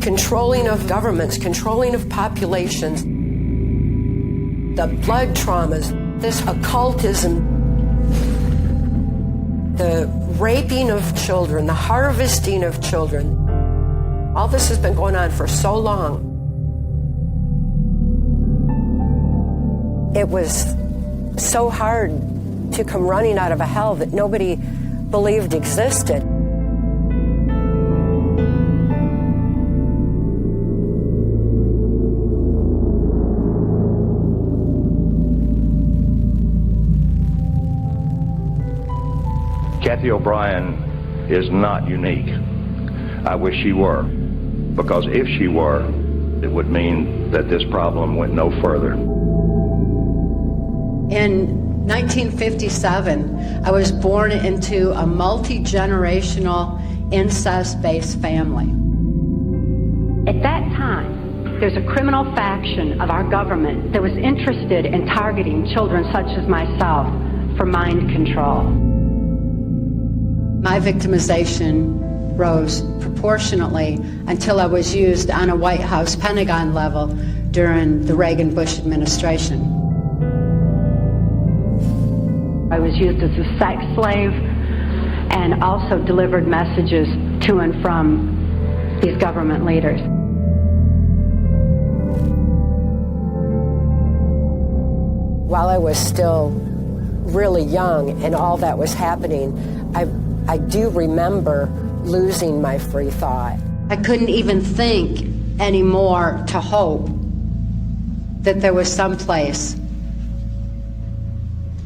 controlling of governments, controlling of populations, the blood traumas, this occultism, the raping of children, the harvesting of children. All this has been going on for so long. It was so hard to come running out of a hell that nobody believed existed. Cathy O'Brien is not unique. I wish she were, because if she were, it would mean that this problem went no further. In 1957, I was born into a multi-generational incest-based family. At that time, there's a criminal faction of our government that was interested in targeting children such as myself for mind control. My victimization rose proportionately until I was used on a White House Pentagon level during the Reagan-Bush administration. I was used as a sex slave and also delivered messages to and from these government leaders. While I was still really young and all that was happening, I do remember losing my free thought. I couldn't even think anymore to hope that there was some place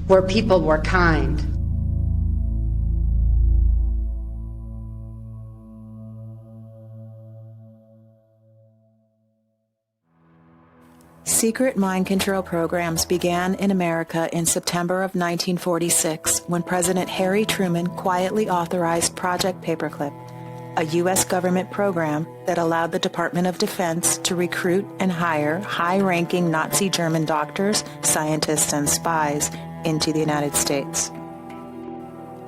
where people were kind. Secret mind control programs began in America in September of 1946 when President Harry Truman quietly authorized Project Paperclip, a U.S. government program that allowed the Department of Defense to recruit and hire high-ranking Nazi German doctors, scientists, and spies into the United States.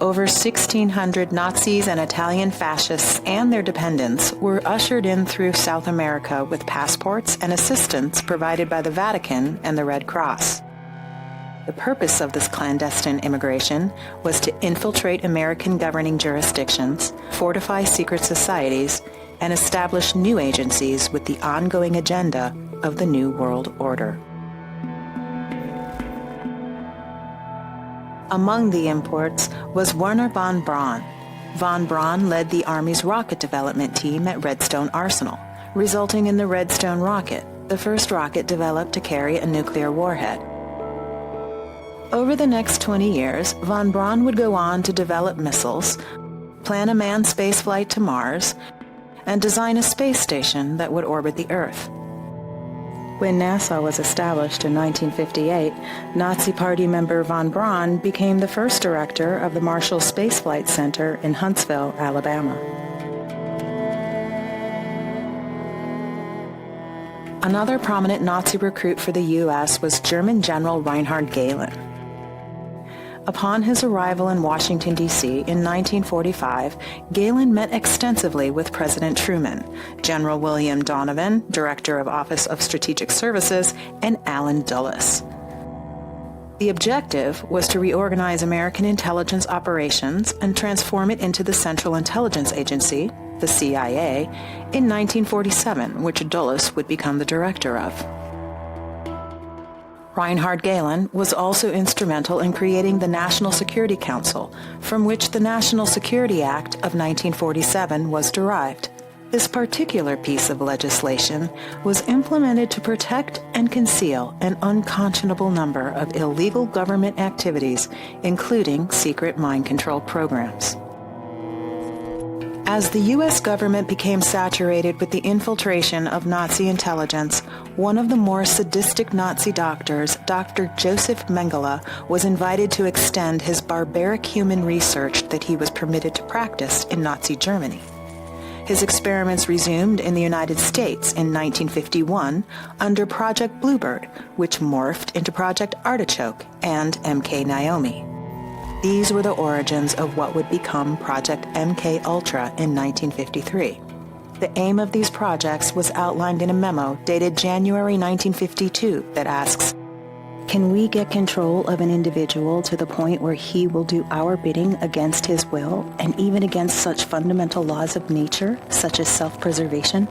Over 1,600 Nazis and Italian fascists and their dependents were ushered in through South America with passports and assistance provided by the Vatican and the Red Cross. The purpose of this clandestine immigration was to infiltrate American governing jurisdictions, fortify secret societies, and establish new agencies with the ongoing agenda of the New World Order. Among the imports was Werner von Braun. Von Braun led the Army's rocket development team at Redstone Arsenal, resulting in the Redstone rocket, the first rocket developed to carry a nuclear warhead. Over the next 20 years, von Braun would go on to develop missiles, plan a manned spaceflight to Mars, and design a space station that would orbit the Earth. When NASA was established in 1958, Nazi Party member von Braun became the first director of the Marshall Space Flight Center in Huntsville, Alabama. Another prominent Nazi recruit for the U.S. was German General Reinhard Gehlen. Upon his arrival in Washington, D.C. in 1945, Gehlen met extensively with President Truman, General William Donovan, Director of Office of Strategic Services, and Allen Dulles. The objective was to reorganize American intelligence operations and transform it into the Central Intelligence Agency, the CIA, in 1947, which Dulles would become the director of. Reinhard Gehlen was also instrumental in creating the National Security Council, from which the National Security Act of 1947 was derived. This particular piece of legislation was implemented to protect and conceal an unconscionable number of illegal government activities, including secret mind control programs. As the U.S. government became saturated with the infiltration of Nazi intelligence, one of the more sadistic Nazi doctors, Dr. Joseph Mengele, was invited to extend his barbaric human research that he was permitted to practice in Nazi Germany. His experiments resumed in the United States in 1951 under Project Bluebird, which morphed into Project Artichoke and MK Naomi. These were the origins of what would become Project MK Ultra in 1953. The aim of these projects was outlined in a memo dated January 1952 that asks, "Can we get control of an individual to the point where he will do our bidding against his will and even against such fundamental laws of nature, such as self-preservation?"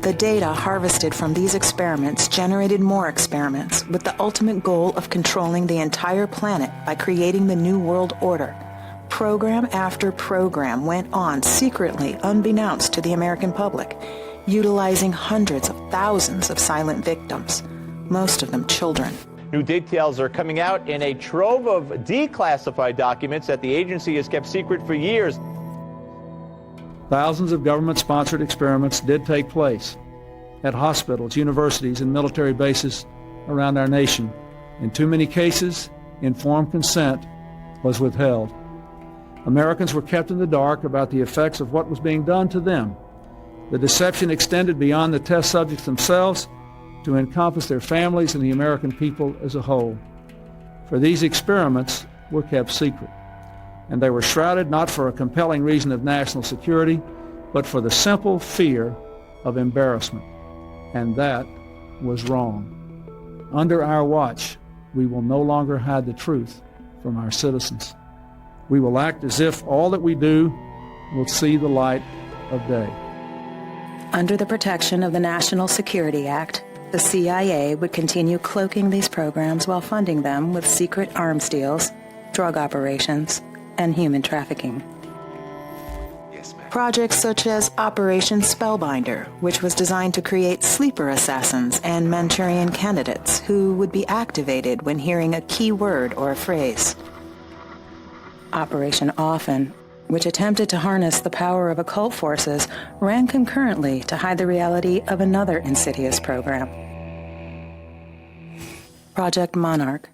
The data harvested from these experiments generated more experiments with the ultimate goal of controlling the entire planet by creating the New World Order. Program after program went on secretly, unbeknownst to the American public, utilizing hundreds of thousands of silent victims, most of them children. New details are coming out in a trove of declassified documents that the agency has kept secret for years. Thousands of government-sponsored experiments did take place at hospitals, universities, and military bases around our nation. In too many cases, informed consent was withheld. Americans were kept in the dark about the effects of what was being done to them. The deception extended beyond the test subjects themselves to encompass their families and the American people as a whole. For these experiments were kept secret, and they were shrouded not for a compelling reason of national security, but for the simple fear of embarrassment. And that was wrong. Under our watch, we will no longer hide the truth from our citizens. We will act as if all that we do will see the light of day. Under the protection of the National Security Act, the CIA would continue cloaking these programs while funding them with secret arms deals, drug operations, and human trafficking. Projects such as Operation Spellbinder, which was designed to create sleeper assassins and Manchurian candidates who would be activated when hearing a key word or a phrase. Operation Often, which attempted to harness the power of occult forces, ran concurrently to hide the reality of another insidious program. Project Monarch.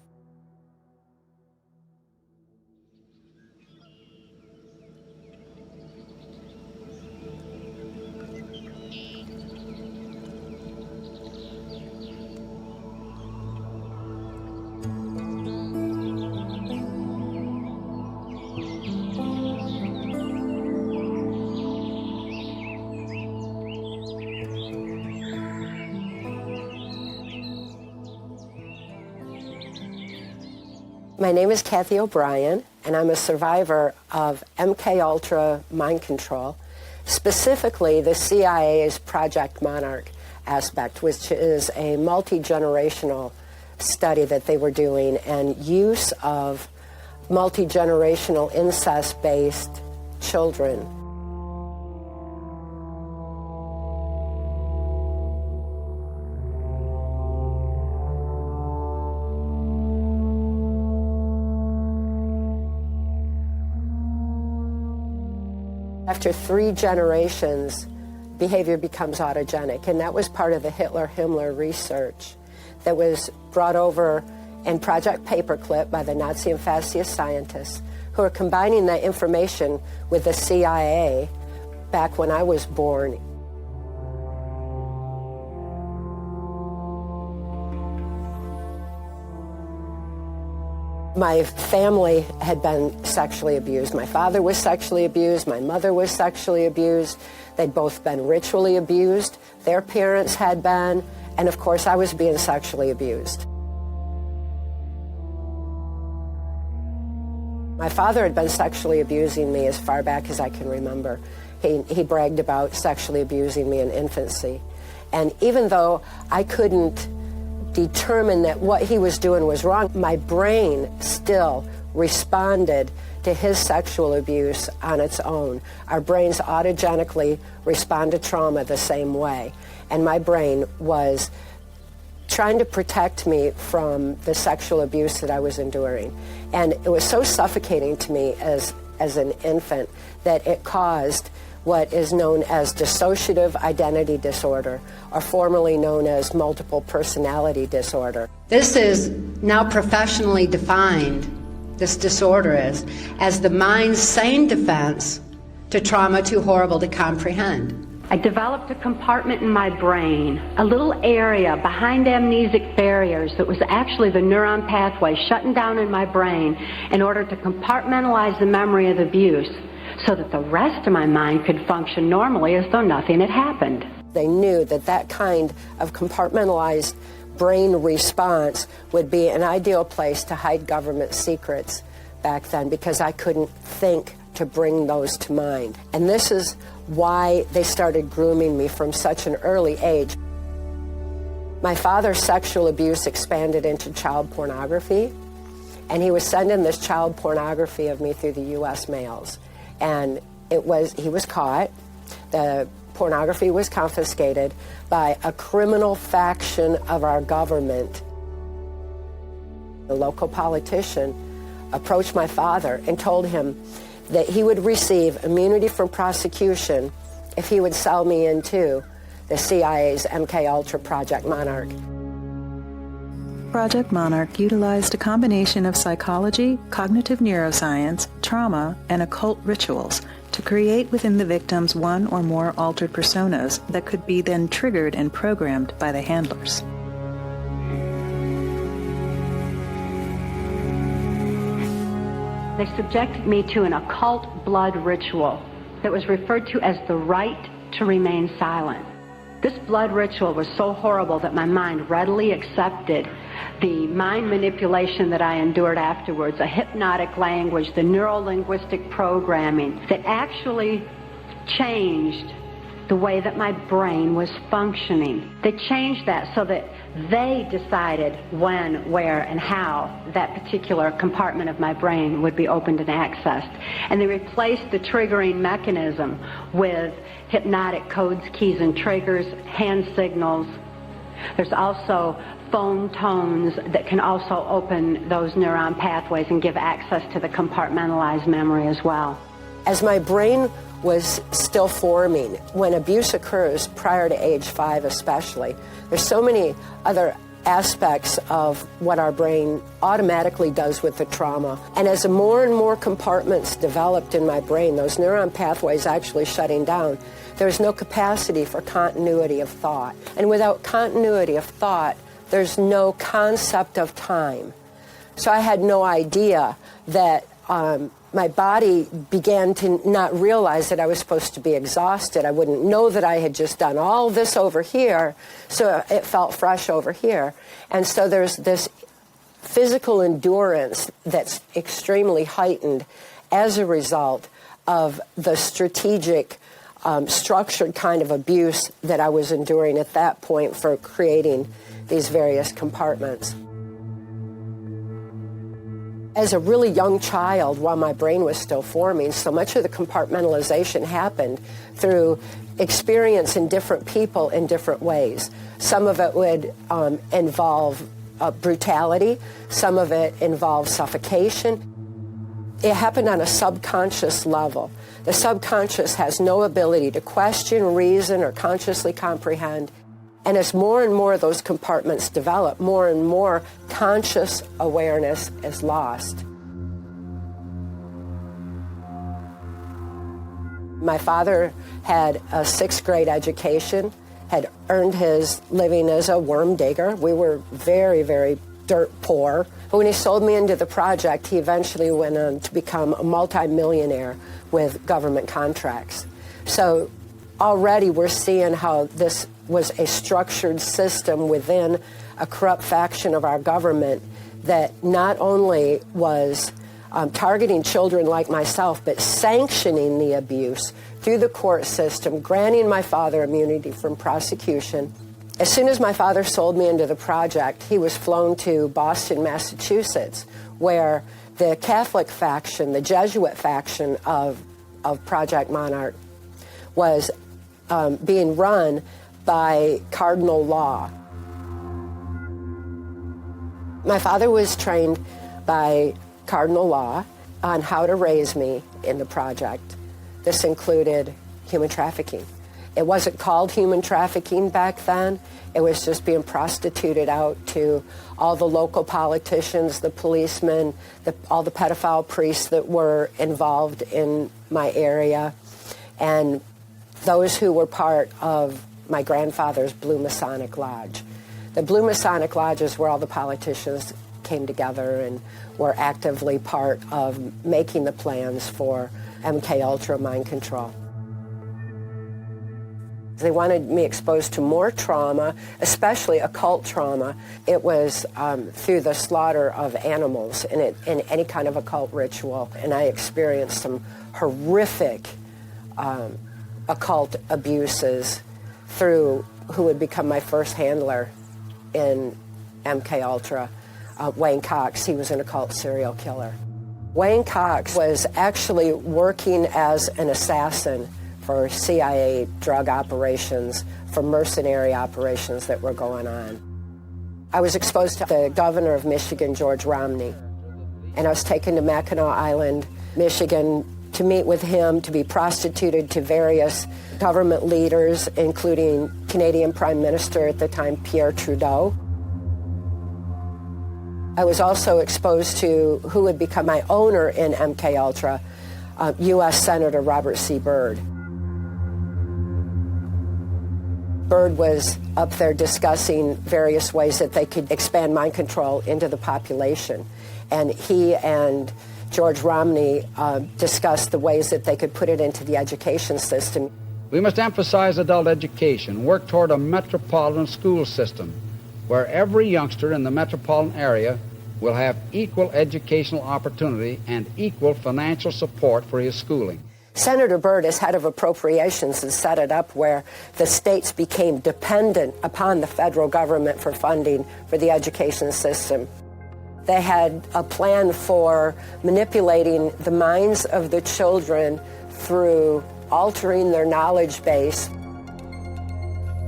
My name is Cathy O'Brien, and I'm a survivor of MK-Ultra mind control, specifically the CIA's Project Monarch aspect, which is a multi-generational study that they were doing and use of multi-generational incest-based children. After 3 generations, behavior becomes autogenic, and that was part of the Hitler-Himmler research that was brought over in Project Paperclip by the Nazi and fascist scientists who are combining that information with the CIA back when I was born. My family had been sexually abused. My father was sexually abused. My mother was sexually abused. They'd both been ritually abused. Their parents had been. And of course, I was being sexually abused. My father had been sexually abusing me as far back as I can remember. He bragged about sexually abusing me in infancy. And even though I couldn't determine that what he was doing was wrong, my brain still responded to his sexual abuse on its own. Our brains autogenically respond to trauma the same way. And my brain was trying to protect me from the sexual abuse that I was enduring. And it was so suffocating to me as an infant that it caused what is known as dissociative identity disorder, or formerly known as multiple personality disorder. This is now professionally defined, this disorder is, as the mind's sane defense to trauma too horrible to comprehend. I developed a compartment in my brain, a little area behind amnesic barriers that was actually the neuron pathway shutting down in my brain in order to compartmentalize the memory of the abuse, so that the rest of my mind could function normally as though nothing had happened. They knew that that kind of compartmentalized brain response would be an ideal place to hide government secrets back then, because I couldn't think to bring those to mind. And this is why they started grooming me from such an early age. My father's sexual abuse expanded into child pornography, and he was sending this child pornography of me through the U.S. mails. And he was caught. The pornography was confiscated by a criminal faction of our government. The local politician approached my father and told him that he would receive immunity from prosecution if he would sell me into the CIA's MK-Ultra Project Monarch. Project Monarch utilized a combination of psychology, cognitive neuroscience, trauma, and occult rituals to create within the victims one or more altered personas that could be then triggered and programmed by the handlers. They subjected me to an occult blood ritual that was referred to as the right to remain silent. This blood ritual was so horrible that my mind readily accepted the mind manipulation that I endured afterwards, a hypnotic language, the neuro-linguistic programming that actually changed the way that my brain was functioning. They changed that so that they decided when, where, and how that particular compartment of my brain would be opened and accessed. And they replaced the triggering mechanism with hypnotic codes, keys, and triggers, hand signals. There's also phone tones that can also open those neuron pathways and give access to the compartmentalized memory as well. As my brain was still forming, when abuse occurs prior to age 5 especially, there's so many other aspects of what our brain automatically does with the trauma. And as more and more compartments developed in my brain, those neuron pathways actually shutting down, there's no capacity for continuity of thought. And without continuity of thought, there's no concept of time. So I had no idea that my body began to not realize that I was supposed to be exhausted. I wouldn't know that I had just done all this over here, so it felt fresh over here. And so there's this physical endurance that's extremely heightened as a result of the strategic, structured kind of abuse that I was enduring at that point for creating these various compartments. As a really young child, while my brain was still forming, so much of the compartmentalization happened through experience in different people in different ways. Some of it would involve brutality. Some of it involved suffocation. It happened on a subconscious level. The subconscious has no ability to question, reason, or consciously comprehend. And as more and more of those compartments develop, more and more conscious awareness is lost. My father had a 6th grade education, had earned his living as a worm digger. We were very, very dirt poor. But when he sold me into the project, he eventually went on to become a multimillionaire with government contracts. So already we're seeing how this was a structured system within a corrupt faction of our government that not only was targeting children like myself, but sanctioning the abuse through the court system, granting my father immunity from prosecution. As soon as my father sold me into the project, he was flown to Boston, Massachusetts, where the Catholic faction, the Jesuit faction of Project Monarch, was being run by cardinal law. My father was trained by cardinal law on how to raise me in the project. This included human trafficking. It wasn't called human trafficking back then. It was just being prostituted out to all the local politicians, the policemen, all the pedophile priests that were involved in my area, and those who were part of my grandfather's Blue Masonic Lodge. The Blue Masonic Lodge is where all the politicians came together and were actively part of making the plans for MK-Ultra mind control. They wanted me exposed to more trauma, especially occult trauma. It was through the slaughter of animals in any kind of occult ritual. And I experienced some horrific occult abuses through who would become my first handler in MK-Ultra, Wayne Cox. He was an occult serial killer. Wayne Cox was actually working as an assassin for CIA drug operations, for mercenary operations that were going on. I was exposed to the governor of Michigan, George Romney, and I was taken to Mackinac Island, Michigan, to meet with him, to be prostituted to various government leaders, including Canadian Prime Minister at the time, Pierre Trudeau. I was also exposed to who would become my owner in MK-Ultra, U.S. Senator Robert C. Byrd. Byrd was up there discussing various ways that they could expand mind control into the population. And he and George Romney discussed the ways that they could put it into the education system. We must emphasize adult education, work toward a metropolitan school system where every youngster in the metropolitan area will have equal educational opportunity and equal financial support for his schooling. Senator Byrd, as head of appropriations, has set it up where the states became dependent upon the federal government for funding for the education system. They had a plan for manipulating the minds of the children through altering their knowledge base.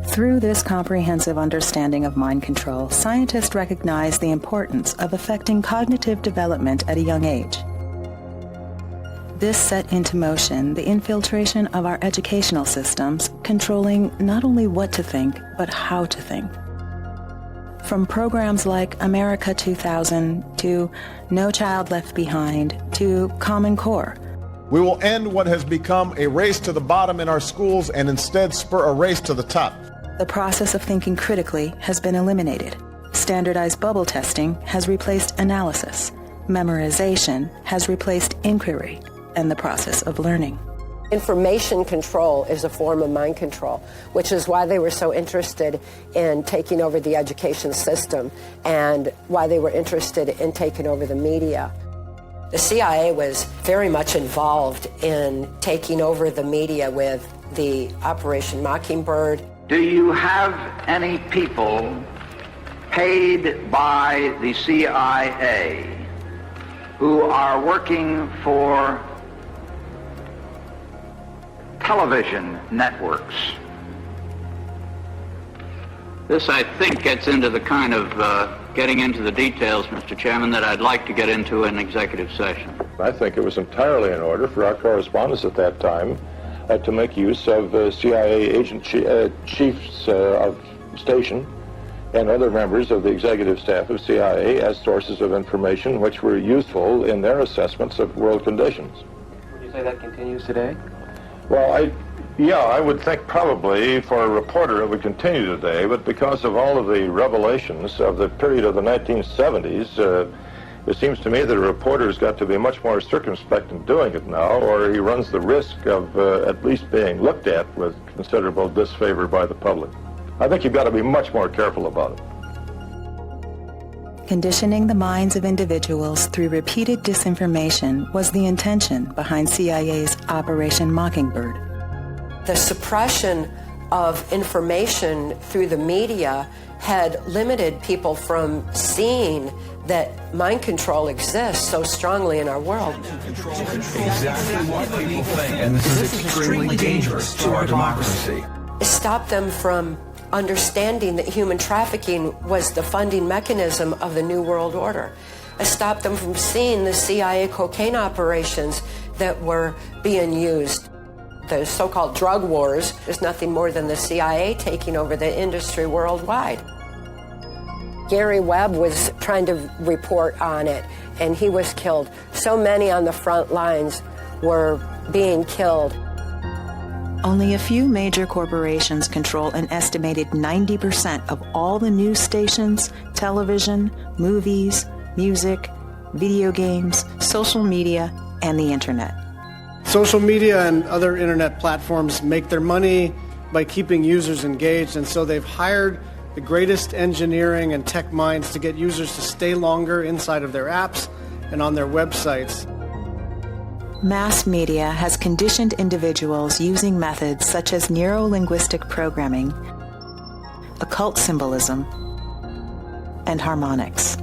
Through this comprehensive understanding of mind control, scientists recognize the importance of affecting cognitive development at a young age. This set into motion the infiltration of our educational systems, controlling not only what to think, but how to think. From programs like America 2000 to No Child Left Behind to Common Core. We will end what has become a race to the bottom in our schools and instead spur a race to the top. The process of thinking critically has been eliminated. Standardized bubble testing has replaced analysis. Memorization has replaced inquiry and the process of learning. Information control is a form of mind control, which is why they were so interested in taking over the education system and why they were interested in taking over the media. The CIA was very much involved in taking over the media with the Operation Mockingbird. Do you have any people paid by the CIA who are working for television networks? This, I think, gets into the kind of getting into the details, Mr. Chairman, that I'd like to get into in executive session. I think it was entirely in order for our correspondents at that time to make use of CIA agent chiefs of station and other members of the executive staff of CIA as sources of information which were useful in their assessments of world conditions. Would you say that continues today? Well, I would think probably for a reporter it would continue today, but because of all of the revelations of the period of the 1970s, it seems to me that a reporter's got to be much more circumspect in doing it now, or he runs the risk of at least being looked at with considerable disfavor by the public. I think you've got to be much more careful about it. Conditioning the minds of individuals through repeated disinformation was the intention behind CIA's Operation Mockingbird. The suppression of information through the media had limited people from seeing that mind control exists so strongly in our world. Exactly what people think, and this is extremely dangerous to our democracy. It stopped them from understanding that human trafficking was the funding mechanism of the New World Order. It stopped them from seeing the CIA cocaine operations that were being used. The so-called drug wars is nothing more than the CIA taking over the industry worldwide. Gary Webb was trying to report on it, and he was killed. So many on the front lines were being killed. Only a few major corporations control an estimated 90% of all the news stations, television, movies, music, video games, social media, and the internet. Social media and other internet platforms make their money by keeping users engaged, and so they've hired the greatest engineering and tech minds to get users to stay longer inside of their apps and on their websites. Mass media has conditioned individuals using methods such as neuro-linguistic programming, occult symbolism, and harmonics.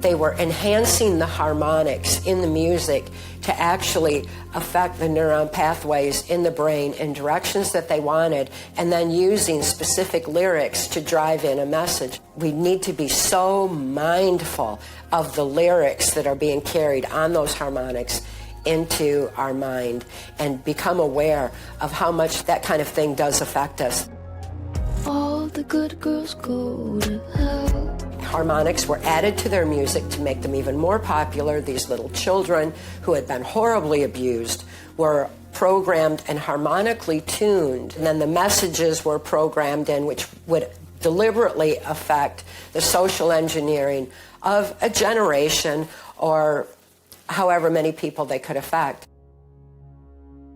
They were enhancing the harmonics in the music to actually affect the neuron pathways in the brain in directions that they wanted, and then using specific lyrics to drive in a message. We need to be so mindful of the lyrics that are being carried on those harmonics into our mind and become aware of how much that kind of thing does affect us. All the good girls go to hell. Harmonics were added to their music to make them even more popular. These little children who had been horribly abused were programmed and harmonically tuned, and then the messages were programmed in, which would deliberately affect the social engineering of a generation or however many people they could affect.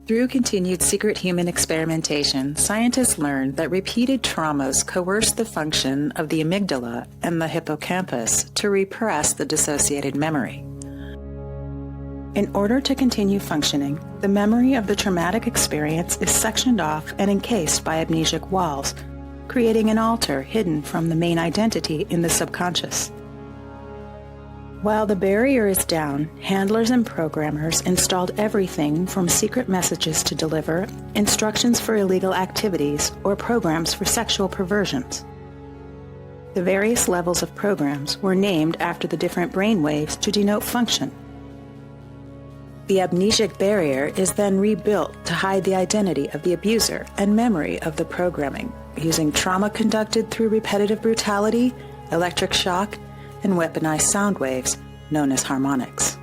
Through continued secret human experimentation, scientists learned that repeated traumas coerce the function of the amygdala and the hippocampus to repress the dissociated memory. In order to continue functioning, the memory of the traumatic experience is sectioned off and encased by amnesic walls, creating an altar hidden from the main identity in the subconscious. While the barrier is down, handlers and programmers installed everything from secret messages to deliver, instructions for illegal activities, or programs for sexual perversions. The various levels of programs were named after the different brain waves to denote function. The amnesic barrier is then rebuilt to hide the identity of the abuser and memory of the programming, using trauma conducted through repetitive brutality, electric shock, and weaponized sound waves, known as harmonics.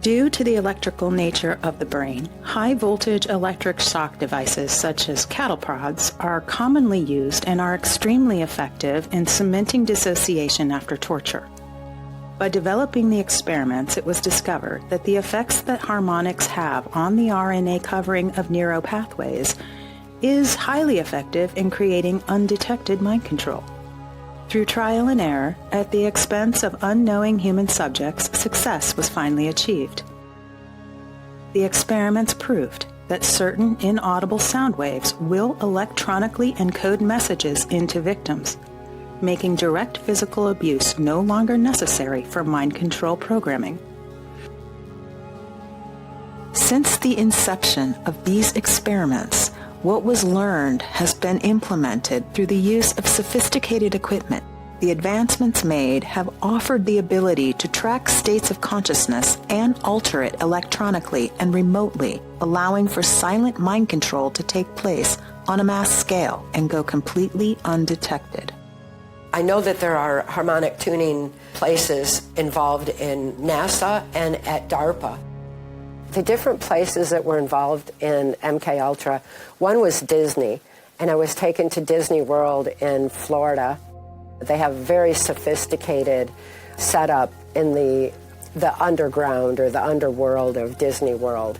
Due to the electrical nature of the brain, high-voltage electric shock devices such as cattle prods are commonly used and are extremely effective in cementing dissociation after torture. By developing the experiments, it was discovered that the effects that harmonics have on the RNA covering of neuropathways is highly effective in creating undetected mind control. Through trial and error, at the expense of unknowing human subjects, success was finally achieved. The experiments proved that certain inaudible sound waves will electronically encode messages into victims, making direct physical abuse no longer necessary for mind control programming. Since the inception of these experiments, what was learned has been implemented through the use of sophisticated equipment. The advancements made have offered the ability to track states of consciousness and alter it electronically and remotely, allowing for silent mind control to take place on a mass scale and go completely undetected. I know that there are harmonic tuning places involved in NASA and at DARPA. The different places that were involved in MK Ultra, one was Disney, and I was taken to Disney World in Florida. They have a very sophisticated setup in the underground or the underworld of Disney World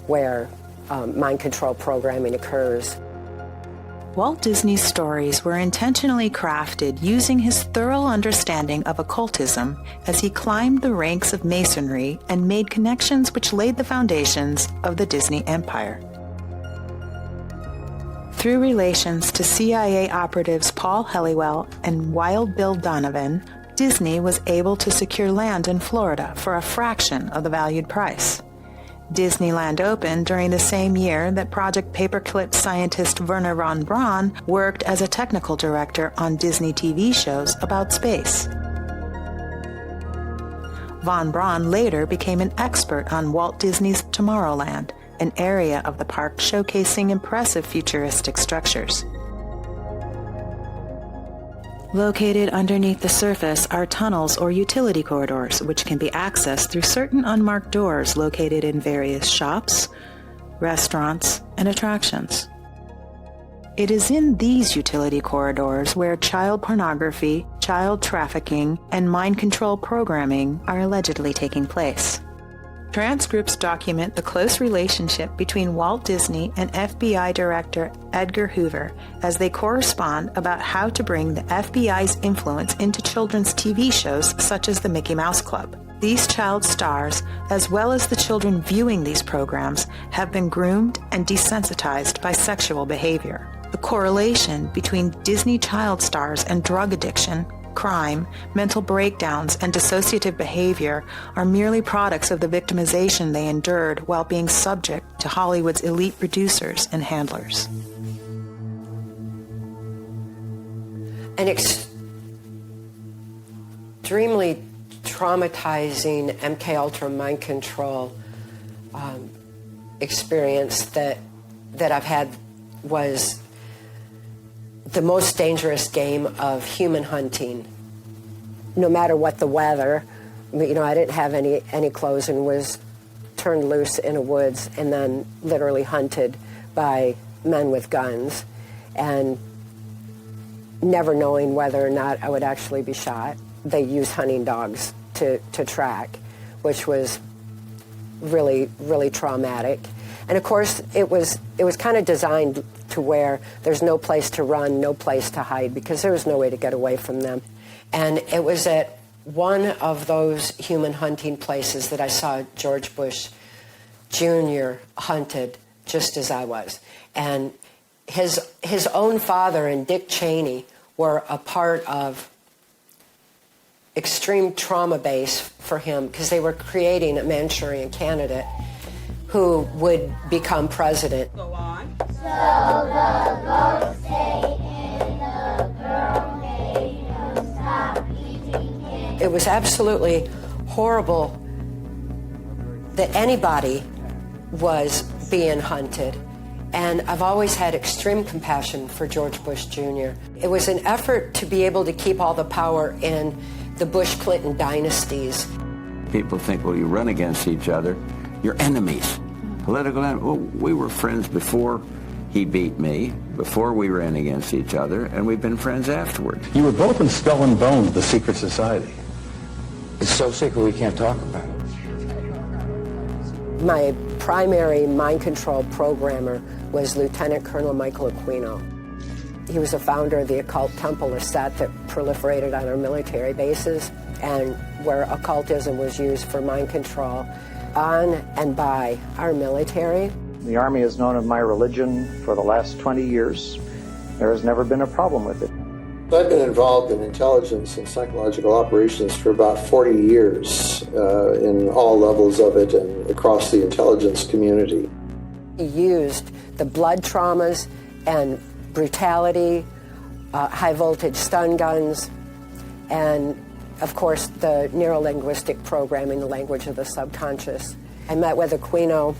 where mind control programming occurs. Walt Disney's stories were intentionally crafted using his thorough understanding of occultism as he climbed the ranks of Masonry and made connections which laid the foundations of the Disney Empire. Through relations to CIA operatives Paul Helliwell and Wild Bill Donovan, Disney was able to secure land in Florida for a fraction of the valued price. Disneyland opened during the same year that Project Paperclip scientist Wernher von Braun worked as a technical director on Disney TV shows about space. Von Braun later became an expert on Walt Disney's Tomorrowland, an area of the park showcasing impressive futuristic structures. Located underneath the surface are tunnels or utility corridors, which can be accessed through certain unmarked doors located in various shops, restaurants, and attractions. It is in these utility corridors where child pornography, child trafficking, and mind control programming are allegedly taking place. Trance groups document the close relationship between Walt Disney and FBI Director Edgar Hoover as they correspond about how to bring the FBI's influence into children's TV shows such as the Mickey Mouse Club. These child stars, as well as the children viewing these programs, have been groomed and desensitized by sexual behavior. The correlation between Disney child stars and drug addiction, crime, mental breakdowns, and dissociative behavior are merely products of the victimization they endured while being subject to Hollywood's elite producers and handlers. An extremely traumatizing MK Ultra mind control experience that I've had was the most dangerous game of human hunting. No matter what the weather, I didn't have any clothes and was turned loose in the woods and then literally hunted by men with guns, and never knowing whether or not I would actually be shot. They used hunting dogs to track, which was really, really traumatic. And of course, it was kind of designed to where there's no place to run, no place to hide, because there was no way to get away from them. And it was at one of those human hunting places that I saw George Bush Jr. hunted just as I was. And his own father and Dick Cheney were a part of extreme trauma base for him because they were creating a Manchurian candidate who would become president. Go on. So the ghosts stay in the girl made them stop eating candy. It was absolutely horrible that anybody was being hunted. And I've always had extreme compassion for George Bush Jr. It was an effort to be able to keep all the power in the Bush-Clinton dynasties. People think, well, you run against each other, you're enemies. Political enemies. Well, we were friends before he beat me, before we ran against each other, and we've been friends afterward. You were both in Skull and Bones, the secret society. It's so secret we can't talk about it. My primary mind control programmer was Lieutenant Colonel Michael Aquino. He was the founder of the occult temple or set that proliferated on our military bases and where occultism was used for mind control on and by our military. The Army has known of my religion for the last 20 years. There has never been a problem with it. I've been involved in intelligence and psychological operations for about 40 years in all levels of it and across the intelligence community. He used the blood traumas and brutality, high-voltage stun guns, and, of course, the neurolinguistic programming, the language of the subconscious. I met with Aquino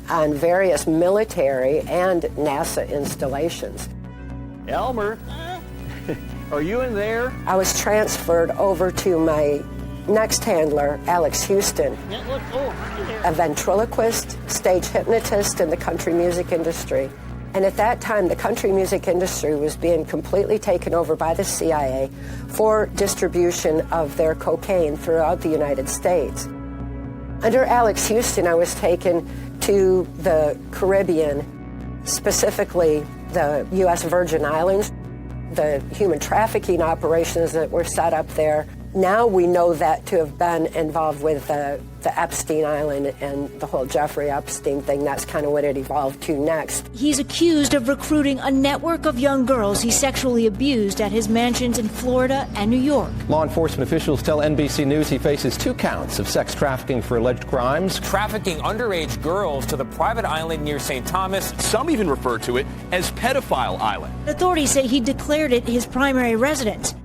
on various military and NASA installations. Elmer, are you in there? I was transferred over to my next handler, Alex Houston, a ventriloquist, stage hypnotist in the country music industry. And at that time, the country music industry was being completely taken over by the CIA for distribution of their cocaine throughout the United States. Under Alex Houston, I was taken to the Caribbean, specifically the U.S. Virgin Islands, the human trafficking operations that were set up there. Now we know that to have been involved with the Epstein Island and the whole Jeffrey Epstein thing. That's kind of what it evolved to next. He's accused of recruiting a network of young girls he sexually abused at his mansions in Florida and New York. Law enforcement officials tell NBC News he faces 2 counts of sex trafficking for alleged crimes. Trafficking underage girls to the private island near St. Thomas. Some even refer to it as Pedophile Island. Authorities say he declared it his primary residence.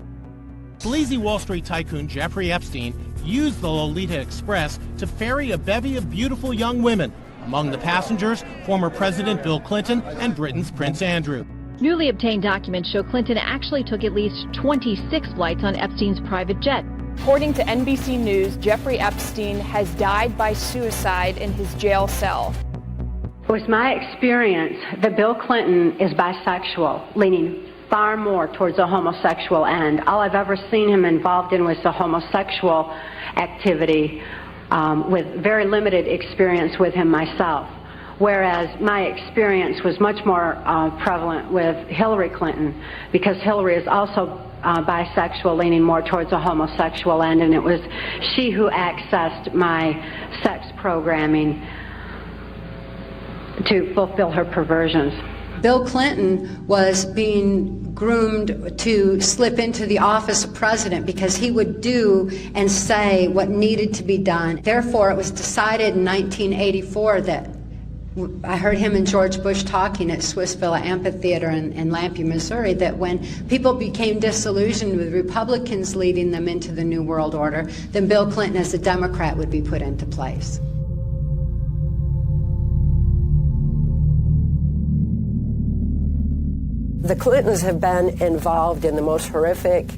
Sleazy Wall Street tycoon Jeffrey Epstein used the Lolita Express to ferry a bevy of beautiful young women. Among the passengers, former President Bill Clinton and Britain's Prince Andrew. Newly obtained documents show Clinton actually took at least 26 flights on Epstein's private jet. According to NBC News, Jeffrey Epstein has died by suicide in his jail cell. It was my experience that Bill Clinton is bisexual, leaning far more towards the homosexual end. All I've ever seen him involved in was the homosexual activity. with very limited experience with him myself, whereas my experience was much more prevalent with Hillary Clinton, because Hillary is also bisexual, leaning more towards a homosexual end, and it was she who accessed my sex programming to fulfill her perversions. Bill Clinton was being groomed to slip into the office of president because he would do and say what needed to be done. Therefore, it was decided in 1984 that I heard him and George Bush talking at Swiss Villa Amphitheater in Lampe, Missouri, that when people became disillusioned with Republicans leading them into the New World Order, then Bill Clinton as a Democrat would be put into place. The Clintons have been involved in the most horrific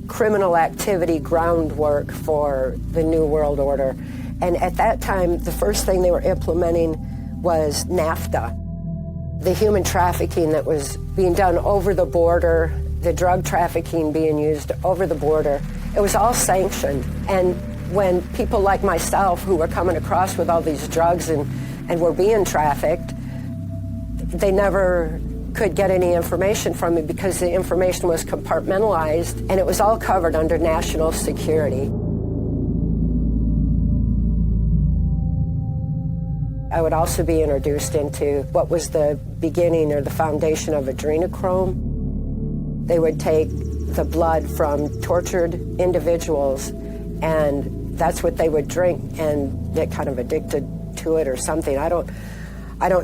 criminal activity groundwork for the New World Order. And at that time, the first thing they were implementing was NAFTA. The human trafficking that was being done over the border, the drug trafficking being used over the border, it was all sanctioned. And when people like myself who were coming across with all these drugs and were being trafficked, they never could get any information from me because the information was compartmentalized and it was all covered under national security. I would also be introduced into what was the beginning or the foundation of adrenochrome. They would take the blood from tortured individuals and that's what they would drink, and get kind of addicted to it or something. I don't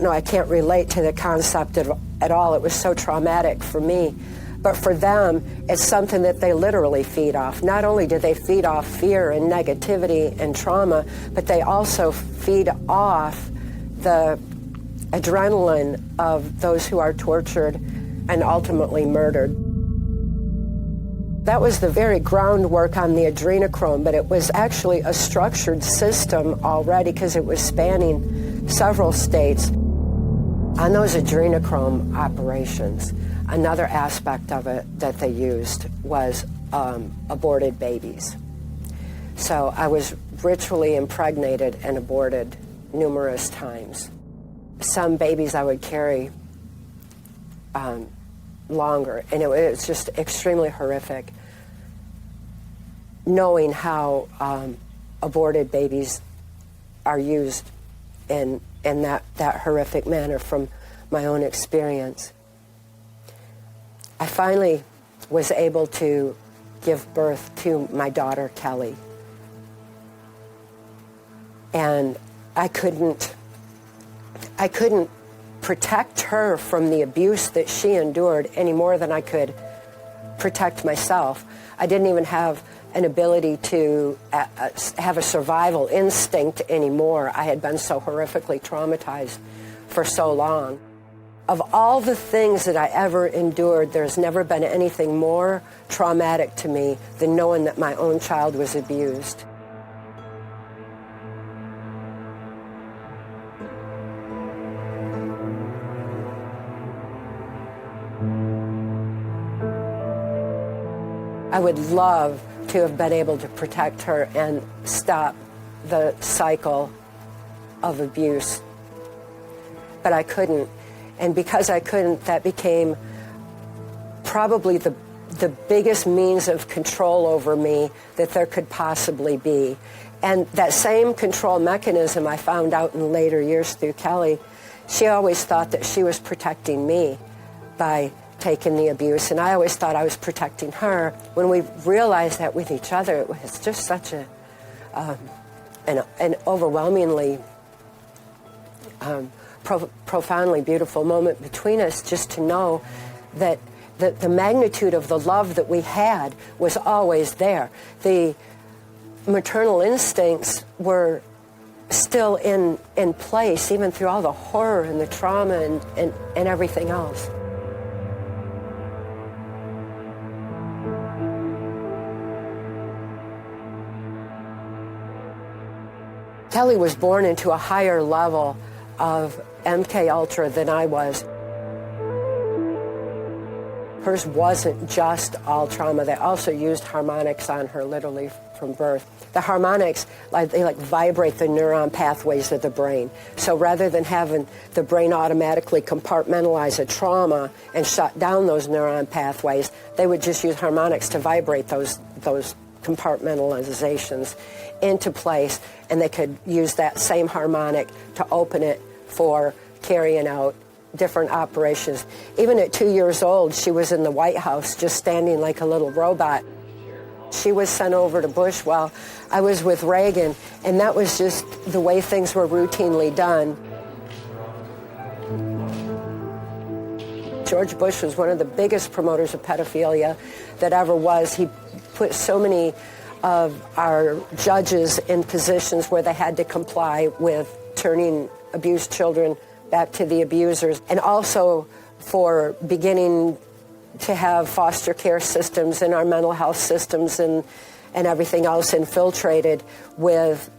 know. I can't relate to the concept at all. It was so traumatic for me. But for them, it's something that they literally feed off. Not only do they feed off fear and negativity and trauma, but they also feed off the adrenaline of those who are tortured and ultimately murdered. That was the very groundwork on the adrenochrome, but it was actually a structured system already because it was spanning several states. On those adrenochrome operations, another aspect of it that they used was aborted babies. So I was ritually impregnated and aborted numerous times. Some babies I would carry longer, and it was just extremely horrific knowing how aborted babies are used in that horrific manner from my own experience. I finally was able to give birth to my daughter, Kelly. And I couldn't protect her from the abuse that she endured any more than I could protect myself. I didn't even have an ability to have a survival instinct anymore. I had been so horrifically traumatized for so long. Of all the things that I ever endured, there's never been anything more traumatic to me than knowing that my own child was abused. I would love to have been able to protect her and stop the cycle of abuse. But I couldn't. And because I couldn't, that became probably the biggest means of control over me that there could possibly be. And that same control mechanism I found out in later years through Kelly, she always thought that she was protecting me by taking the abuse, and I always thought I was protecting her. When we realized that with each other, it was just such an overwhelmingly profoundly beautiful moment between us, just to know that the magnitude of the love that we had was always there. The maternal instincts were still in place, even through all the horror and the trauma and everything else. Kelly was born into a higher level of MK Ultra than I was. Hers wasn't just all trauma. They also used harmonics on her literally from birth. The harmonics, they vibrate the neuron pathways of the brain. So rather than having the brain automatically compartmentalize a trauma and shut down those neuron pathways, they would just use harmonics to vibrate those compartmentalizations into place, and they could use that same harmonic to open it for carrying out different operations. Even at 2 years old, she was in the White House just standing like a little robot. She was sent over to Bush while I was with Reagan, and that was just the way things were routinely done. George Bush was one of the biggest promoters of pedophilia that ever was. He put so many of our judges in positions where they had to comply with turning abused children back to the abusers, and also for beginning to have foster care systems and our mental health systems and everything else infiltrated with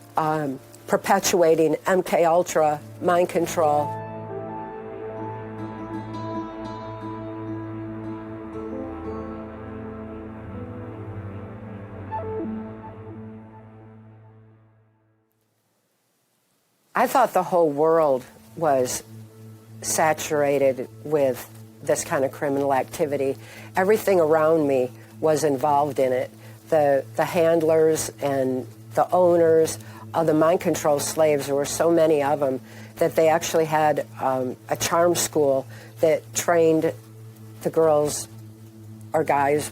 perpetuating MK-Ultra mind control. I thought the whole world was saturated with this kind of criminal activity. Everything around me was involved in it. The handlers and the owners of the mind control slaves, there were so many of them that they actually had a charm school that trained the girls or guys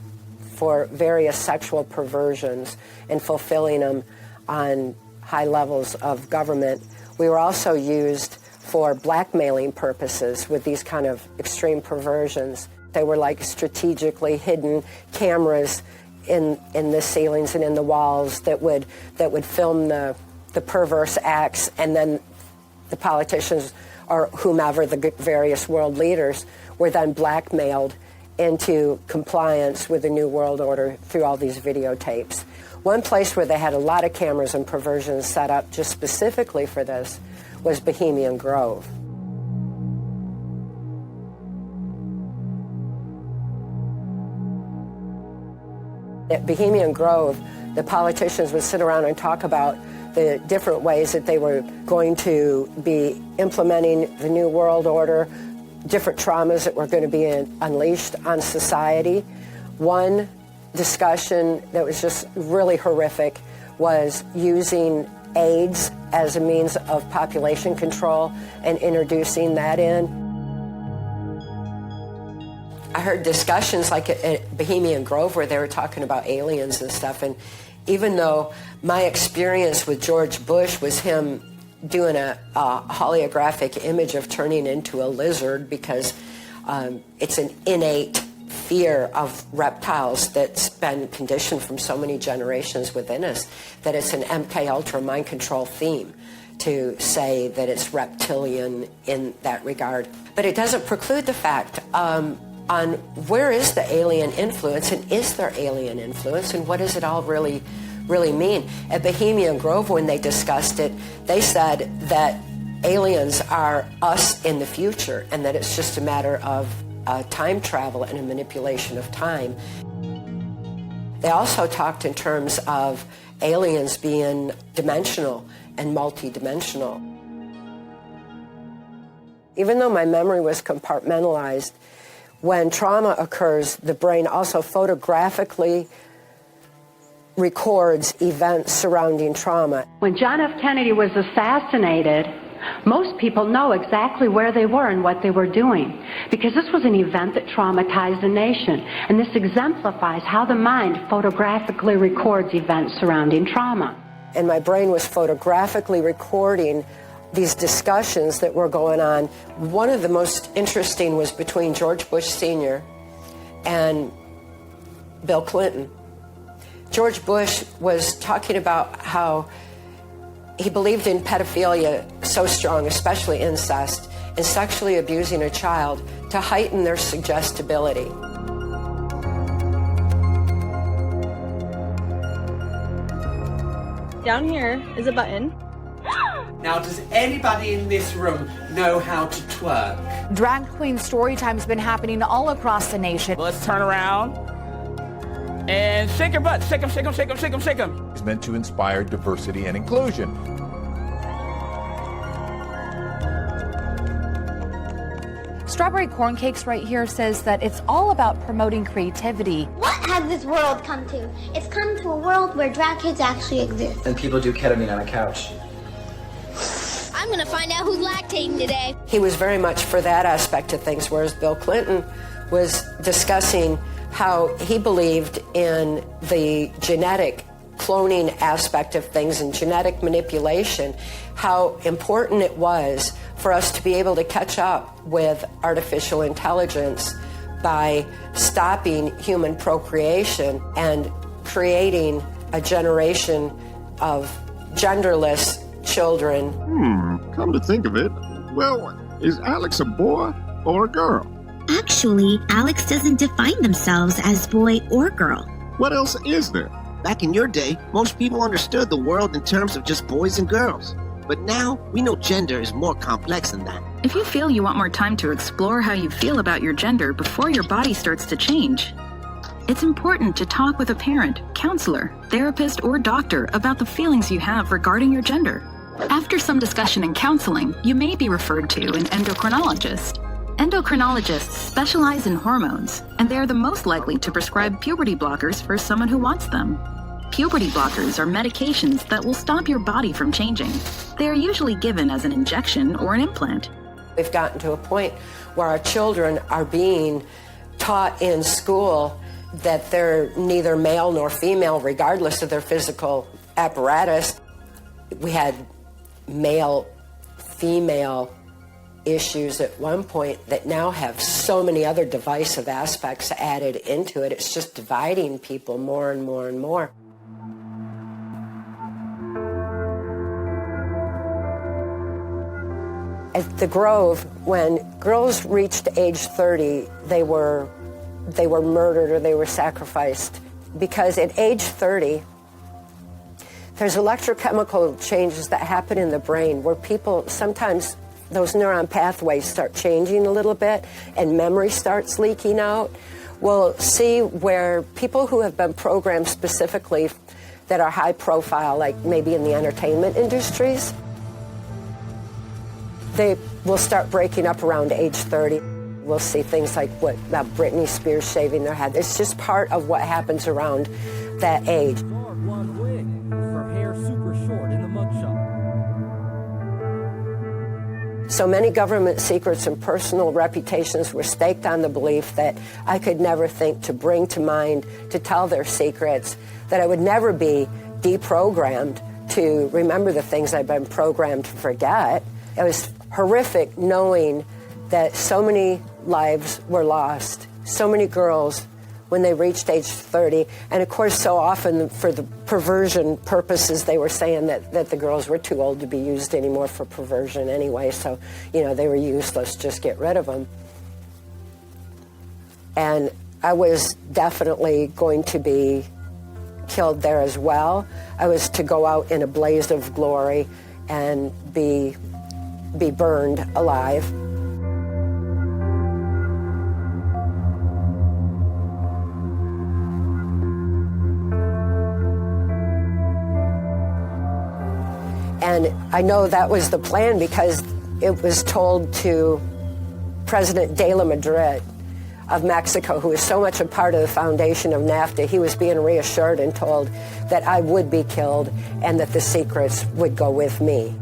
for various sexual perversions and fulfilling them on high levels of government. We were also used for blackmailing purposes with these kind of extreme perversions. They were like strategically hidden cameras in the ceilings and in the walls that would film the perverse acts, and then the politicians or whomever, the various world leaders, were then blackmailed into compliance with the New World Order through all these videotapes. One place where they had a lot of cameras and perversions set up just specifically for this was Bohemian Grove. At Bohemian Grove, the politicians would sit around and talk about the different ways that they were going to be implementing the New World Order, different traumas that were going to be unleashed on society. One discussion that was just really horrific was using AIDS as a means of population control and introducing that in. I heard discussions like at Bohemian Grove where they were talking about aliens and stuff, and even though my experience with George Bush was him doing a holographic image of turning into a lizard because it's an innate fear of reptiles that's been conditioned from so many generations within us, that it's an MK-Ultra mind control theme to say that it's reptilian in that regard. But it doesn't preclude the fact on where is the alien influence, and is there alien influence, and what does it all really mean? At Bohemian Grove, when they discussed it, they said that aliens are us in the future, and that it's just a matter of time travel and a manipulation of time. They also talked in terms of aliens being dimensional and multidimensional. Even though my memory was compartmentalized, when trauma occurs, the brain also photographically records events surrounding trauma. When John F. Kennedy was assassinated, most people know exactly where they were and what they were doing, because this was an event that traumatized the nation. And this exemplifies how the mind photographically records events surrounding trauma. And my brain was photographically recording these discussions that were going on. One of the most interesting was between George Bush Sr. and Bill Clinton. George Bush was talking about how he believed in pedophilia so strong, especially incest, and sexually abusing a child to heighten their suggestibility. Down here is a button. Now, does anybody in this room know how to twerk? Drag queen story time's been happening all across the nation. Let's turn around and shake your butt. Shake them, shake them, shake them, shake them, shake them. It's meant to inspire diversity and inclusion. Strawberry Corn Cakes right here says that it's all about promoting creativity. What has this world come to? It's come to a world where drag kids actually exist. And people do ketamine on a couch. I'm gonna find out who's lactating today. He was very much for that aspect of things, whereas Bill Clinton was discussing how he believed in the genetic cloning aspect of things and genetic manipulation, how important it was for us to be able to catch up with artificial intelligence by stopping human procreation and creating a generation of genderless children. Come to think of it, well, is Alex a boy or a girl? Actually, Alex doesn't define themselves as boy or girl. What else is there? Back in your day, most people understood the world in terms of just boys and girls. But now, we know gender is more complex than that. If you feel you want more time to explore how you feel about your gender before your body starts to change, it's important to talk with a parent, counselor, therapist, or doctor about the feelings you have regarding your gender. After some discussion and counseling, you may be referred to an endocrinologist. Endocrinologists specialize in hormones, and they are the most likely to prescribe puberty blockers for someone who wants them. Puberty blockers are medications that will stop your body from changing. They are usually given as an injection or an implant. We've gotten to a point where our children are being taught in school that they're neither male nor female, regardless of their physical apparatus. We had male-female issues at one point that now have so many other divisive aspects added into it. It's just dividing people more and more and more. At the Grove, when girls reached age 30, they were murdered or they were sacrificed, because at age 30, there's electrochemical changes that happen in the brain where people sometimes those neuron pathways start changing a little bit and memory starts leaking out. We'll see where people who have been programmed specifically that are high profile, like maybe in the entertainment industries, they will start breaking up around age 30. We'll see things like what about Britney Spears shaving their head. It's just part of what happens around that age. Blonde wig, her hair super short in the mugshot. So many government secrets and personal reputations were staked on the belief that I could never think to bring to mind, to tell their secrets, that I would never be deprogrammed to remember the things I've been programmed to forget. It was horrific knowing that so many lives were lost, so many girls when they reached age 30. And of course, so often for the perversion purposes, they were saying that the girls were too old to be used anymore for perversion anyway. So, you know, they were useless, just get rid of them. And I was definitely going to be killed there as well. I was to go out in a blaze of glory and be burned alive. And I know that was the plan because it was told to President de la Madrid of Mexico, who is so much a part of the foundation of NAFTA. He was being reassured and told that I would be killed and that the secrets would go with me.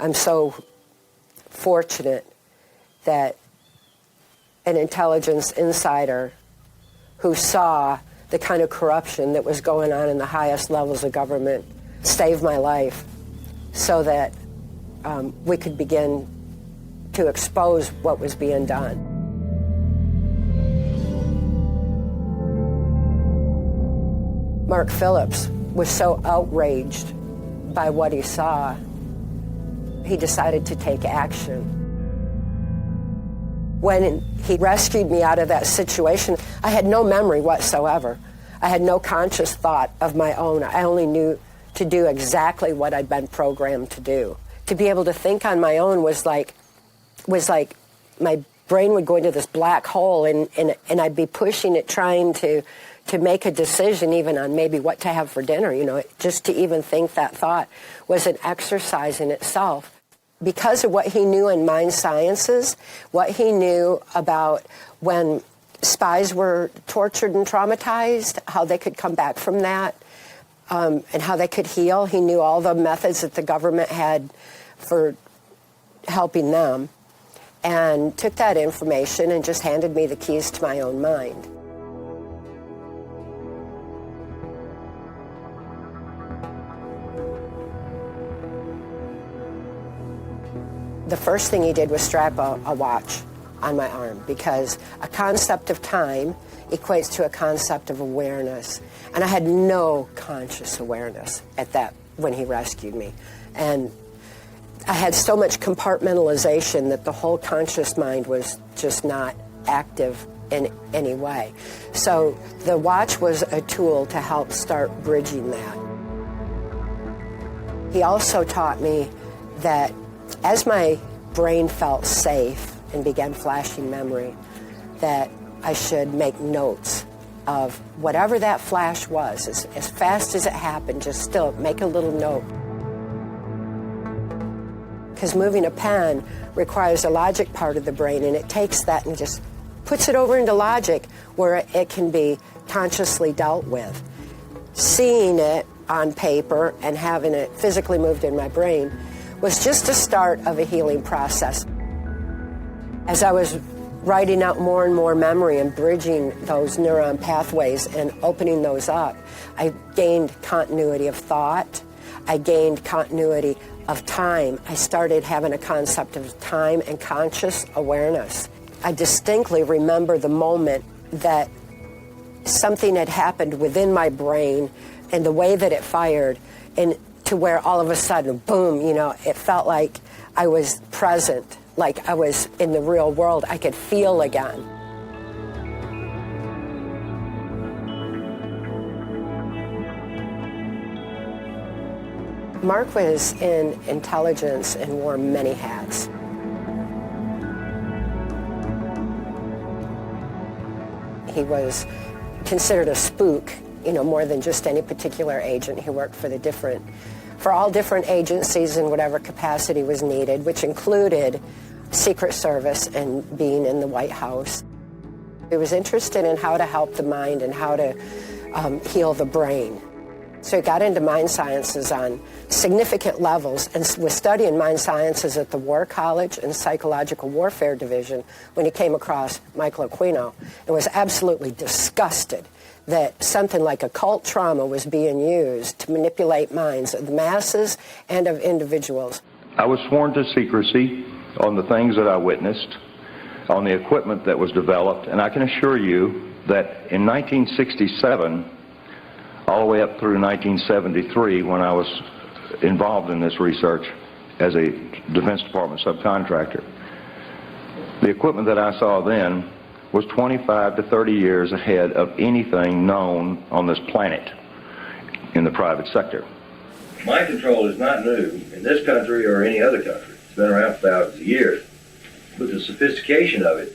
I'm so fortunate that an intelligence insider who saw the kind of corruption that was going on in the highest levels of government saved my life so that we could begin to expose what was being done. Mark Phillips was so outraged by what he saw, he decided to take action. When he rescued me out of that situation, I had no memory whatsoever. I had no conscious thought of my own. I only knew to do exactly what I'd been programmed to do. To be able to think on my own was like my brain would go into this black hole, and I'd be pushing it, trying to make a decision even on maybe what to have for dinner. You know, just to even think that thought was an exercise in itself. Because of what he knew in mind sciences, what he knew about when spies were tortured and traumatized, how they could come back from that, and how they could heal. He knew all the methods that the government had for helping them, and took that information and just handed me the keys to my own mind. The first thing he did was strap a watch on my arm, because a concept of time equates to a concept of awareness. And I had no conscious awareness at that when he rescued me. And I had so much compartmentalization that the whole conscious mind was just not active in any way. So the watch was a tool to help start bridging that. He also taught me that as my brain felt safe and began flashing memory, that I should make notes of whatever that flash was. As fast as it happened, just still make a little note. Because moving a pen requires a logic part of the brain, and it takes that and just puts it over into logic where it can be consciously dealt with. Seeing it on paper and having it physically moved in my brain was just a start of a healing process. As I was writing out more and more memory and bridging those neuron pathways and opening those up, I gained continuity of thought. I gained continuity of time. I started having a concept of time and conscious awareness. I distinctly remember the moment that something had happened within my brain and the way that it fired, and to where all of a sudden, boom, you know, it felt like I was present, like I was in the real world. I could feel again. Mark was in intelligence and wore many hats. He was considered a spook, you know, more than just any particular agent. He worked for all different agencies in whatever capacity was needed, which included Secret Service and being in the White House. He was interested in how to help the mind and how to heal the brain. So he got into mind sciences on significant levels and was studying mind sciences at the War College and Psychological Warfare Division when he came across Michael Aquino and was absolutely disgusted that something like occult trauma was being used to manipulate minds of the masses and of individuals. I was sworn to secrecy on the things that I witnessed, on the equipment that was developed, and I can assure you that in 1967, all the way up through 1973, when I was involved in this research as a Defense Department subcontractor, the equipment that I saw then was 25 to 30 years ahead of anything known on this planet in the private sector. Mind control is not new in this country or any other country. It's been around for thousands of years. But the sophistication of it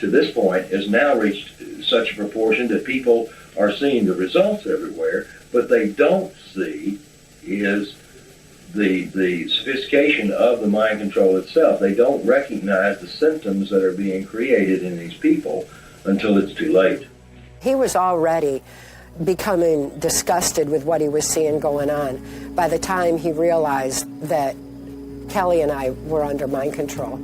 to this point has now reached such a proportion that people are seeing the results everywhere, but they don't see is the sophistication of the mind control itself. They don't recognize the symptoms that are being created in these people until it's too late. He was already becoming disgusted with what he was seeing going on by the time he realized that Kelly and I were under mind control.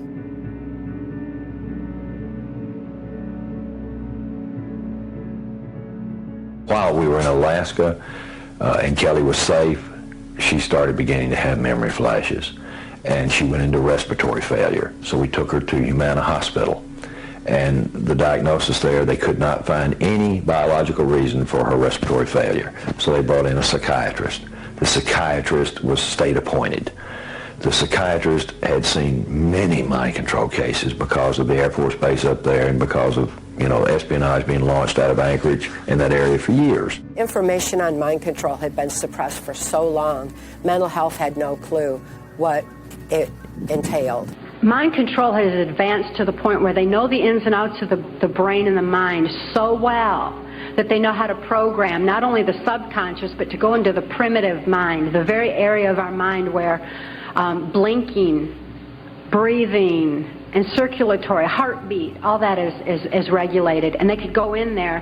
While we were in Alaska and Kelly was safe, she started beginning to have memory flashes, and she went into respiratory failure. So we took her to Humana Hospital, and the diagnosis there, they could not find any biological reason for her respiratory failure. So they brought in a psychiatrist. The The psychiatrist was state appointed. The psychiatrist had seen many mind control cases because of the Air Force Base up there and because of, espionage being launched out of Anchorage in that area for years. Information on mind control had been suppressed for so long. Mental health had no clue what it entailed. Mind control has advanced to the point where they know the ins and outs of the brain and the mind so well that they know how to program not only the subconscious, but to go into the primitive mind, the very area of our mind where blinking, breathing, and circulatory, heartbeat, all that is regulated. And they could go in there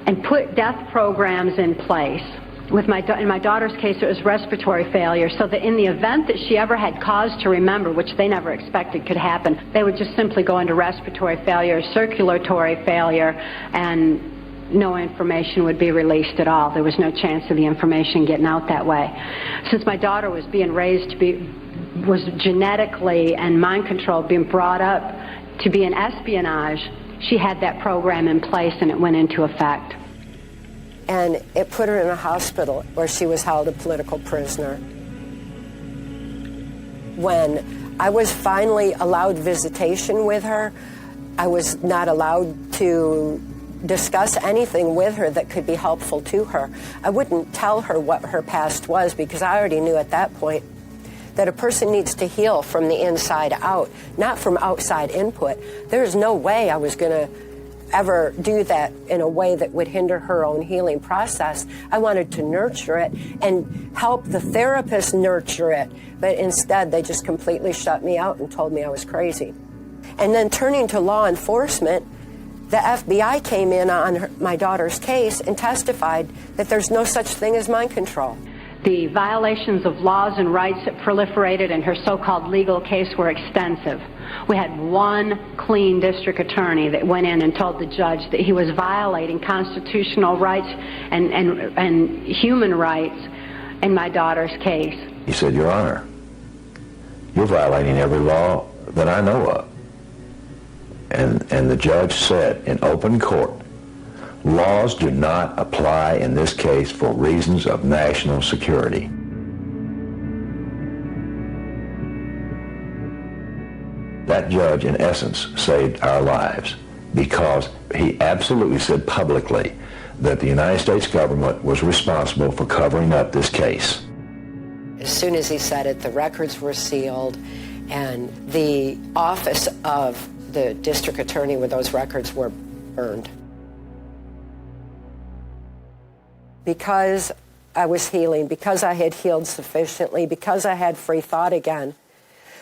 and put death programs in place. In my daughter's case, it was respiratory failure, so that in the event that she ever had cause to remember, which they never expected could happen, they would just simply go into respiratory failure, circulatory failure, and no information would be released at all. There was no chance of the information getting out that way. Since my daughter was being raised was genetically and mind control being brought up to be in espionage, she had that program in place and it went into effect. And it put her in a hospital where she was held a political prisoner. When I was finally allowed visitation with her, I was not allowed to discuss anything with her that could be helpful to her. I wouldn't tell her what her past was because I already knew at that point that a person needs to heal from the inside out, not from outside input. There's no way I was going to ever do that in a way that would hinder her own healing process. I wanted to nurture it and help the therapist nurture it, but instead they just completely shut me out and told me I was crazy. And then turning to law enforcement, the FBI came in on my daughter's case and testified that there's no such thing as mind control. The violations of laws and rights that proliferated in her so-called legal case were extensive. We had one clean district attorney that went in and told the judge that he was violating constitutional rights and human rights in my daughter's case. He said, Your Honor, you're violating every law that I know of. And the judge said in open court, laws do not apply in this case for reasons of national security. That judge, in essence, saved our lives because he absolutely said publicly that the United States government was responsible for covering up this case. As soon as he said it, the records were sealed, and the office of the district attorney where those records were burned. Because I was healing, because I had healed sufficiently, because I had free thought again,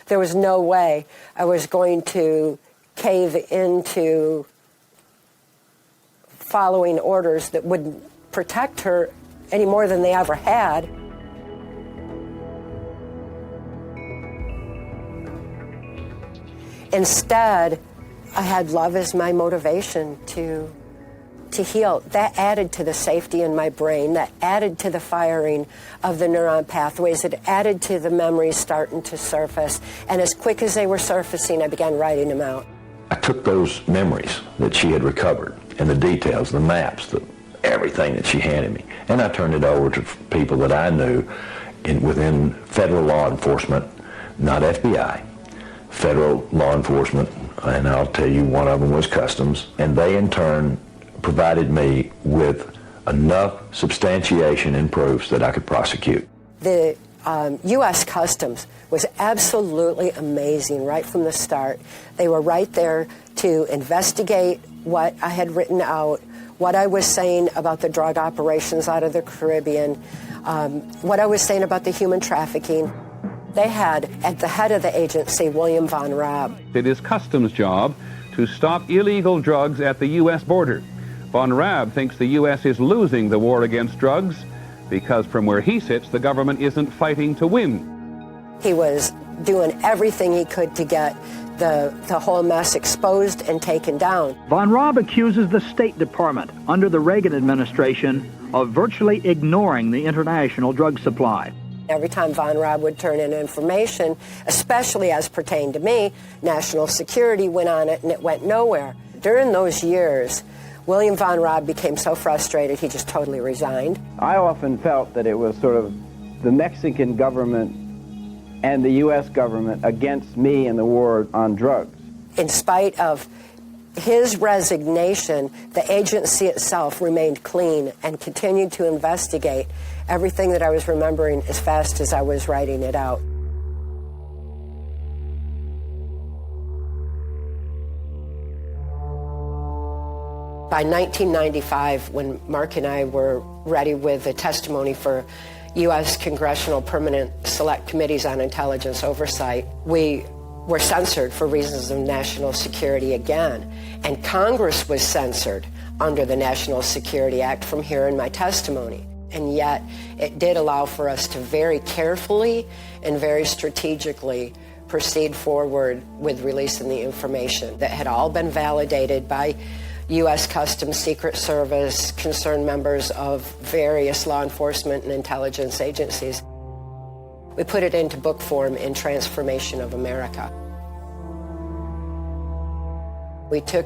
there was no way I was going to cave into following orders that wouldn't protect her any more than they ever had. Instead, I had love as my motivation to heal. That added to the safety in my brain. That added to the firing of the neuron pathways. It added to the memories starting to surface. And as quick as they were surfacing, I began writing them out. I took those memories that she had recovered and the details, the maps, everything that she handed me, and I turned it over to people that I knew within federal law enforcement, not FBI, federal law enforcement, and I'll tell you one of them was Customs, and they in turn provided me with enough substantiation and proofs that I could prosecute. The U.S. Customs was absolutely amazing right from the start. They were right there to investigate what I had written out, what I was saying about the drug operations out of the Caribbean, what I was saying about the human trafficking. They had at the head of the agency William Von Raab. It is Customs' job to stop illegal drugs at the U.S. border. Von Raab thinks the U.S. is losing the war against drugs because from where he sits, the government isn't fighting to win. He was doing everything he could to get the whole mess exposed and taken down. Von Raab accuses the State Department under the Reagan administration of virtually ignoring the international drug supply. Every time Von Raab would turn in information, especially as pertained to me, national security went on it and it went nowhere. During those years, William Von Raab became so frustrated he just totally resigned. I often felt that it was sort of the Mexican government and the U.S. government against me in the war on drugs. In spite of his resignation, the agency itself remained clean and continued to investigate everything that I was remembering as fast as I was writing it out. By 1995, when Mark and I were ready with the testimony for U.S. Congressional Permanent Select Committees on Intelligence Oversight, we were censored for reasons of national security again. And Congress was censored under the National Security Act from hearing my testimony. And yet, it did allow for us to very carefully and very strategically proceed forward with releasing the information that had all been validated by U.S. Customs, Secret Service, concerned members of various law enforcement and intelligence agencies. We put it into book form in Transformation of America. We took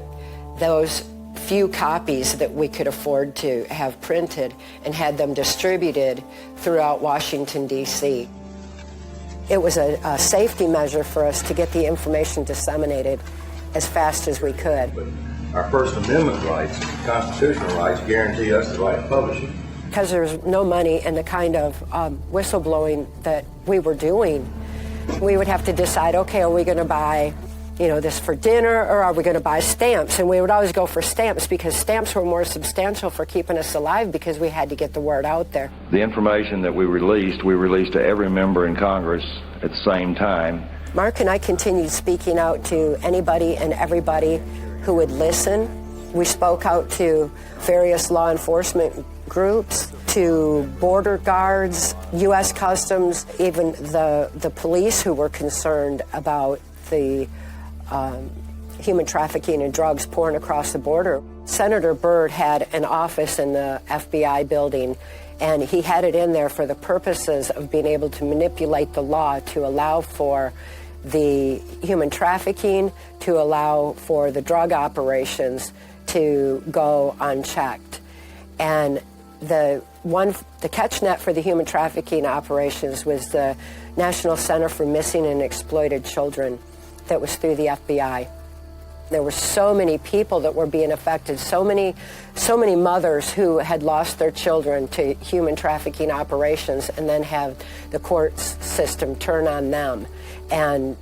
those few copies that we could afford to have printed and had them distributed throughout Washington, D.C. It was a safety measure for us to get the information disseminated as fast as we could. Our First Amendment rights, constitutional rights, guarantee us the right to publish it. Because there was no money in the kind of whistleblowing that we were doing, we would have to decide, okay, are we going to buy, this for dinner, or are we going to buy stamps? And we would always go for stamps because stamps were more substantial for keeping us alive because we had to get the word out there. The information that we released to every member in Congress at the same time. Mark and I continued speaking out to anybody and everybody who would listen. We spoke out to various law enforcement groups, to border guards, U.S. Customs, even the police who were concerned about the human trafficking and drugs pouring across the border. Senator Byrd had an office in the FBI building, and he had it in there for the purposes of being able to manipulate the law to allow for the human trafficking, to allow for the drug operations to go unchecked. And the catch net for the human trafficking operations was the National Center for Missing and Exploited Children that was through the FBI. There were so many people that were being affected, so many mothers who had lost their children to human trafficking operations and then have the courts system turn on them and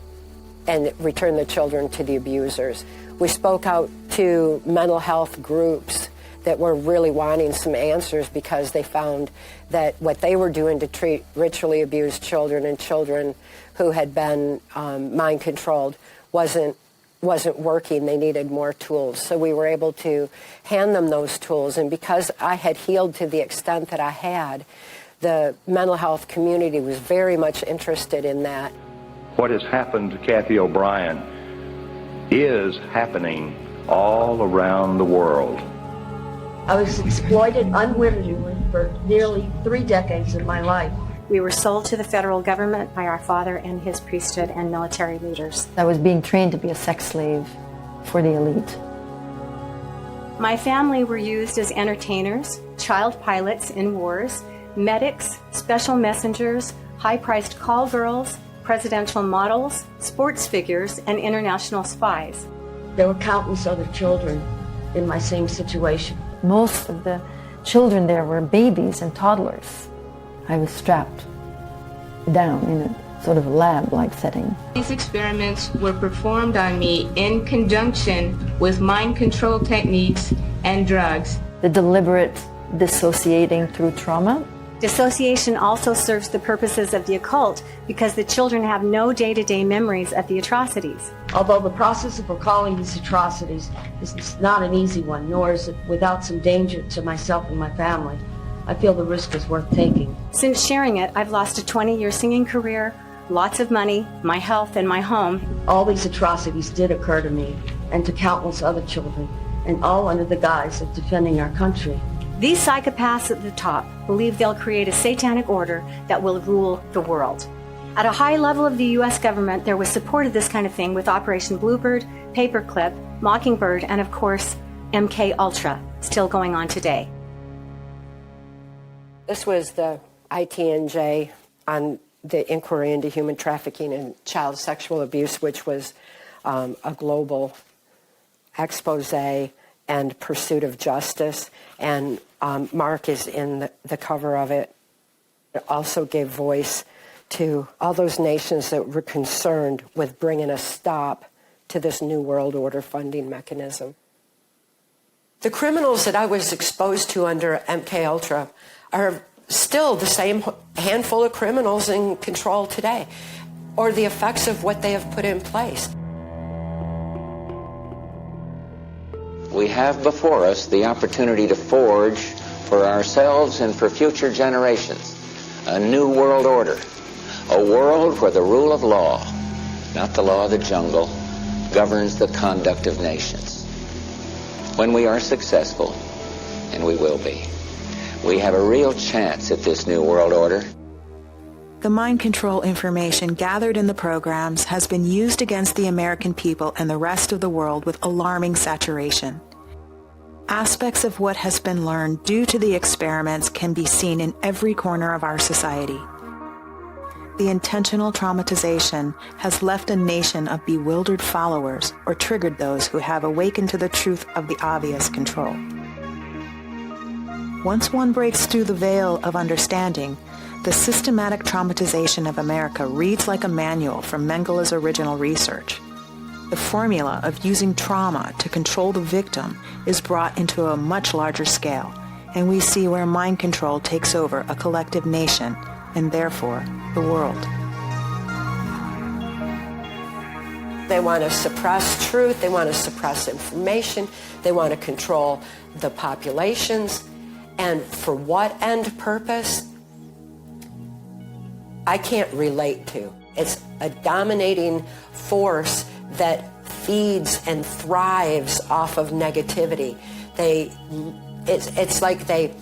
return the children to the abusers. We spoke out to mental health groups that were really wanting some answers because they found that what they were doing to treat ritually abused children and children who had been mind controlled wasn't working. They needed more tools. So we were able to hand them those tools. And because I had healed to the extent that I had, the mental health community was very much interested in that. What has happened to Cathy O'Brien is happening all around the world. I was exploited unwittingly for nearly 3 decades of my life. We were sold to the federal government by our father and his priesthood and military leaders. I was being trained to be a sex slave for the elite. My family were used as entertainers, child pilots in wars, medics, special messengers, high-priced call girls, presidential models, sports figures, and international spies. There were countless other children in my same situation. Most of the children there were babies and toddlers. I was strapped down in a sort of lab-like setting. These experiments were performed on me in conjunction with mind control techniques and drugs. The deliberate dissociating through trauma. Dissociation also serves the purposes of the occult because the children have no day-to-day memories of the atrocities. Although the process of recalling these atrocities is not an easy one, nor is it without some danger to myself and my family, I feel the risk is worth taking. Since sharing it, I've lost a 20-year singing career, lots of money, my health, and my home. All these atrocities did occur to me and to countless other children, and all under the guise of defending our country. These psychopaths at the top believe they'll create a satanic order that will rule the world. At a high level of the U.S. government, there was support of this kind of thing with Operation Bluebird, Paperclip, Mockingbird, and of course, MK Ultra, still going on today. This was the ITNJ on the inquiry into human trafficking and child sexual abuse, which was a global expose and pursuit of justice. And Mark is in the cover of it. It also gave voice to all those nations that were concerned with bringing a stop to this New World Order funding mechanism. The criminals that I was exposed to under MKUltra are still the same handful of criminals in control today, or the effects of what they have put in place. We have before us the opportunity to forge for ourselves and for future generations a new world order, a world where the rule of law, not the law of the jungle, governs the conduct of nations. When we are successful, and we will be, we have a real chance at this new world order. The mind control information gathered in the programs has been used against the American people and the rest of the world with alarming saturation. Aspects of what has been learned due to the experiments can be seen in every corner of our society. The intentional traumatization has left a nation of bewildered followers or triggered those who have awakened to the truth of the obvious control. Once one breaks through the veil of understanding, the systematic traumatization of America reads like a manual from Mengele's original research. The formula of using trauma to control the victim is brought into a much larger scale, and we see where mind control takes over a collective nation, and therefore the world. They want to suppress truth, they want to suppress information, they want to control the populations, and for what end purpose? I can't relate to. It's a dominating force that feeds and thrives off of negativity. It's like they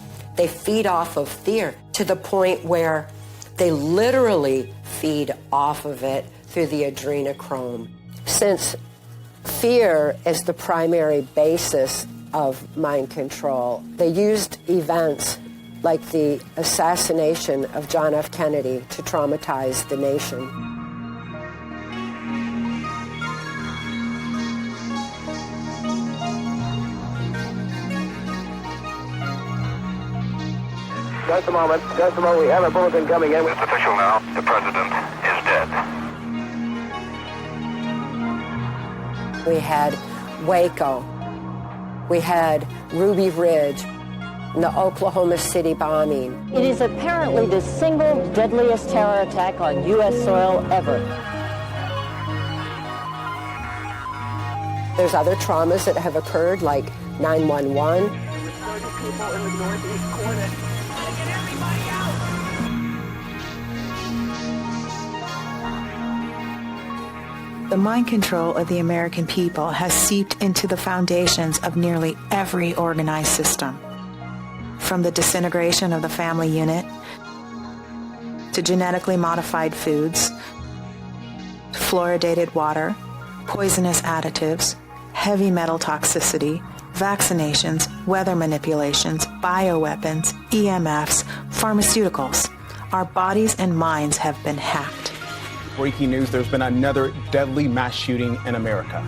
feed off of fear to the point where they literally feed off of it through the adrenochrome. Since fear is the primary basis of mind control, they used events like the assassination of John F. Kennedy to traumatize the nation. Just a moment, we have a bulletin coming in. It's official now, the president is dead. We had Waco, we had Ruby Ridge, and the Oklahoma City bombing. It is apparently the single deadliest terror attack on U.S. soil ever. There's other traumas that have occurred, like 911. People in the northeast corner. The mind control of the American people has seeped into the foundations of nearly every organized system. From the disintegration of the family unit, to genetically modified foods, fluoridated water, poisonous additives, heavy metal toxicity, vaccinations, weather manipulations, bioweapons, EMFs, pharmaceuticals. Our bodies and minds have been hacked. Breaking news, there's been another deadly mass shooting in America.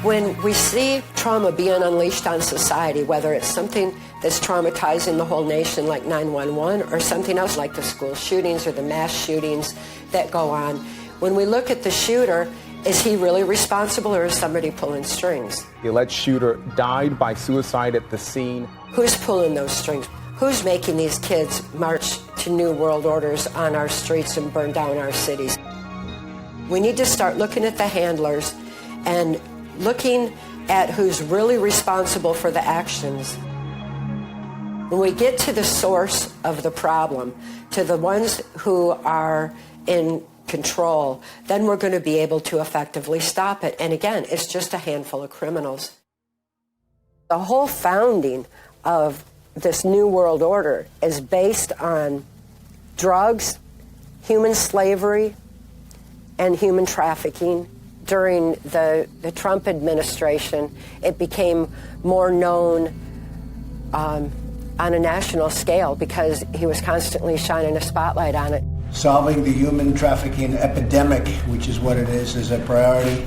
When we see trauma being unleashed on society, whether it's something that's traumatizing the whole nation like 911 or something else like the school shootings or the mass shootings that go on, when we look at the shooter, is he really responsible or is somebody pulling strings? The alleged shooter died by suicide at the scene. Who's pulling those strings? Who's making these kids march to new world orders on our streets and burn down our cities? We need to start looking at the handlers and looking at who's really responsible for the actions. When we get to the source of the problem, to the ones who are in control, then we're going to be able to effectively stop it. And again, it's just a handful of criminals. The whole founding of this new world order is based on drugs, human slavery, and human trafficking. During the Trump administration, it became more known on a national scale because he was constantly shining a spotlight on it. Solving the human trafficking epidemic, which is what it is a priority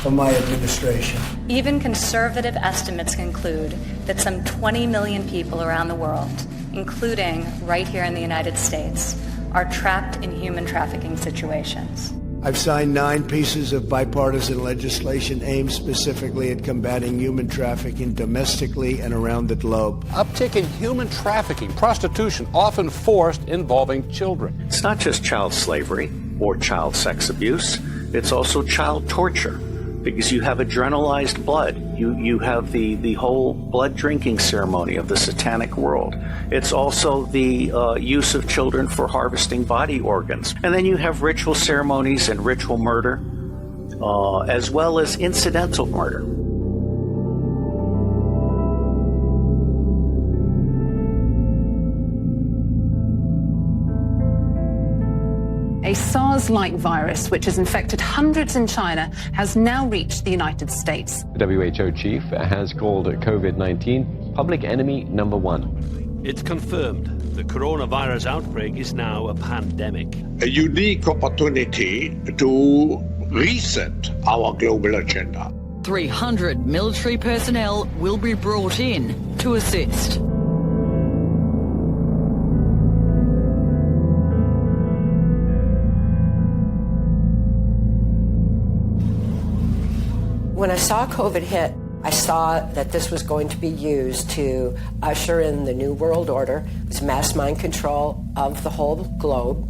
for my administration. Even conservative estimates conclude that some 20 million people around the world, including right here in the United States, are trapped in human trafficking situations. I've signed 9 pieces of bipartisan legislation aimed specifically at combating human trafficking domestically and around the globe. Uptick in human trafficking, prostitution, often forced, involving children. It's not just child slavery or child sex abuse, it's also child torture. Because you have adrenalized blood. You have the whole blood drinking ceremony of the satanic world. It's also the use of children for harvesting body organs. And then you have ritual ceremonies and ritual murder, as well as incidental murder. A SARS-like virus, which has infected hundreds in China, has now reached the United States. The WHO chief has called COVID-19 public enemy number 1. It's confirmed the coronavirus outbreak is now a pandemic. A unique opportunity to reset our global agenda. 300 military personnel will be brought in to assist. When I saw COVID hit, I saw that this was going to be used to usher in the New World Order. It was mass mind control of the whole globe.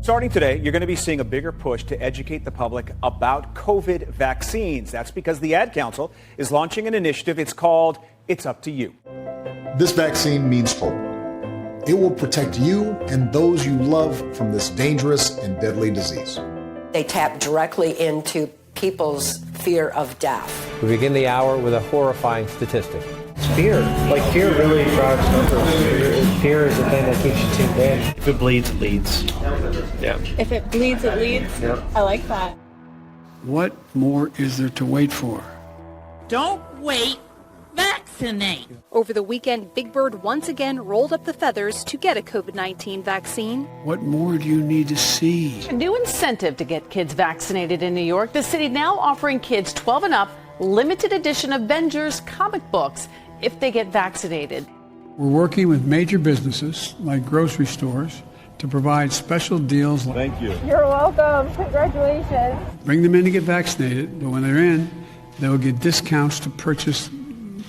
Starting today, you're going to be seeing a bigger push to educate the public about COVID vaccines. That's because the Ad Council is launching an initiative. It's called It's Up to You. This vaccine means hope. It will protect you and those you love from this dangerous and deadly disease. They tap directly into people's fear of death. We begin the hour with a horrifying statistic. It's fear. Like, fear really drives numbers. Fear is the thing that keeps you tuned in. If it bleeds, it leads. Yeah. If it bleeds, it leads. Yep. I like that. What more is there to wait for? Don't wait. Vaccinate. Over the weekend, Big Bird once again rolled up the feathers to get a COVID-19 vaccine. What more do you need to see? A new incentive to get kids vaccinated in New York. The city now offering kids 12 and up limited edition Avengers comic books if they get vaccinated. We're working with major businesses like grocery stores to provide special deals. Thank you. You're welcome. Congratulations. Bring them in to get vaccinated, but when they're in, they'll get discounts to purchase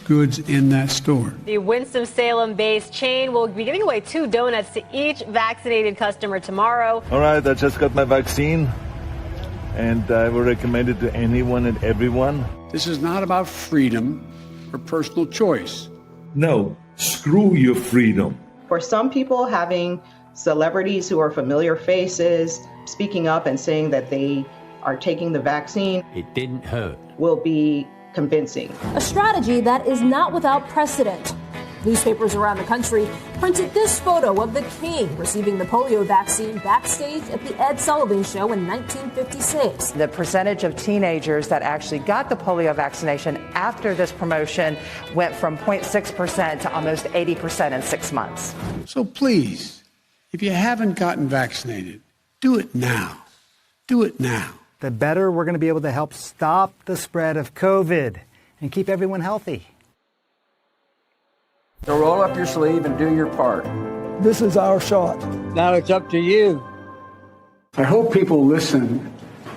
goods in that store. The Winston-Salem-based chain will be giving away 2 donuts to each vaccinated customer tomorrow. All right, I just got my vaccine, and I will recommend it to anyone and everyone. This is not about freedom or personal choice. No, screw your freedom. For some people, having celebrities who are familiar faces speaking up and saying that they are taking the vaccine, it didn't hurt, will be convincing. A strategy that is not without precedent. Newspapers around the country printed this photo of the king receiving the polio vaccine backstage at the Ed Sullivan Show in 1956. The percentage of teenagers that actually got the polio vaccination after this promotion went from 0.6% to almost 80% in 6 months. So please, if you haven't gotten vaccinated, do it now. Do it now. The better we're going to be able to help stop the spread of COVID and keep everyone healthy. So roll up your sleeve and do your part. This is our shot. Now it's up to you. I hope people listen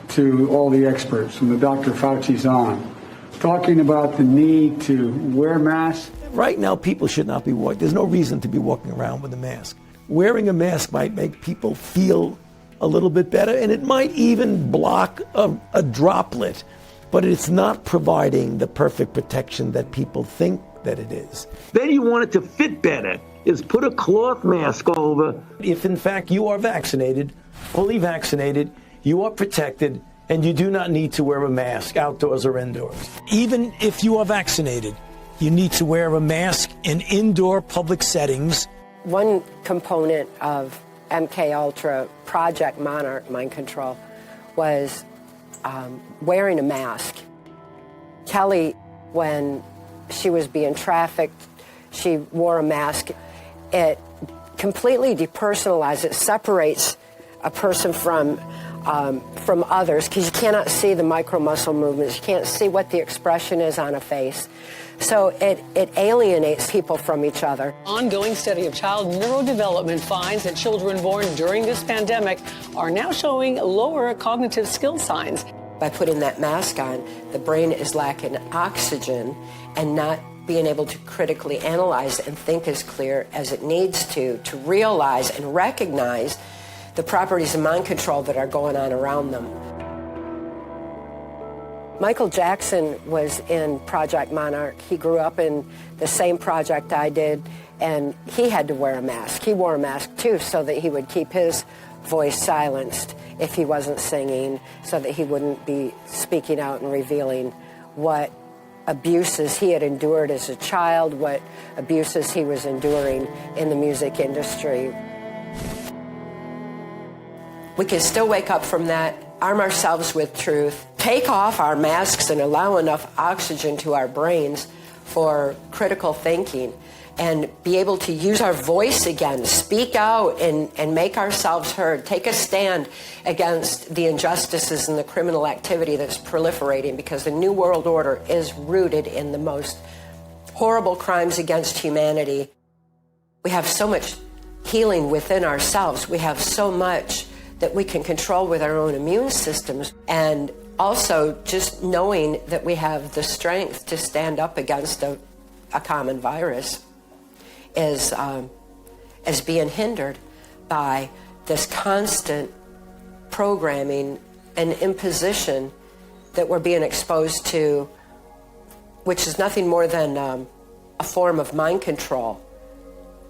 to all the experts from the Dr. Fauci's on, talking about the need to wear masks. Right now, people should not be walking. There's no reason to be walking around with a mask. Wearing a mask might make people feel a little bit better, and it might even block a droplet, but it's not providing the perfect protection that people think that it is. Then you want it to fit better, is put a cloth mask over. If in fact you are vaccinated, fully vaccinated, you are protected, and you do not need to wear a mask outdoors or indoors. Even if you are vaccinated, you need to wear a mask in indoor public settings. One component of MK Ultra Project Monarch mind control was wearing a mask. Kelly, when she was being trafficked she wore a mask. It completely depersonalizes, it separates a person from others, because you cannot see the micro muscle movements, you can't see what the expression is on a face. So it alienates people from each other. Ongoing study of child neurodevelopment finds that children born during this pandemic are now showing lower cognitive skill signs. By putting that mask on, the brain is lacking oxygen and not being able to critically analyze and think as clear as it needs to realize and recognize the properties of mind control that are going on around them. Michael Jackson was in Project Monarch. He grew up in the same project I did, and he had to wear a mask. He wore a mask too, so that he would keep his voice silenced if he wasn't singing, so that he wouldn't be speaking out and revealing what abuses he had endured as a child, what abuses he was enduring in the music industry. We can still wake up from that, arm ourselves with truth, take off our masks and allow enough oxygen to our brains for critical thinking, and be able to use our voice again, speak out and make ourselves heard, take a stand against the injustices and the criminal activity that's proliferating, because the New World Order is rooted in the most horrible crimes against humanity. We have so much healing within ourselves. We have so much that we can control with our own immune systems, and also just knowing that we have the strength to stand up against a common virus is being hindered by this constant programming and imposition that we're being exposed to, which is nothing more than a form of mind control.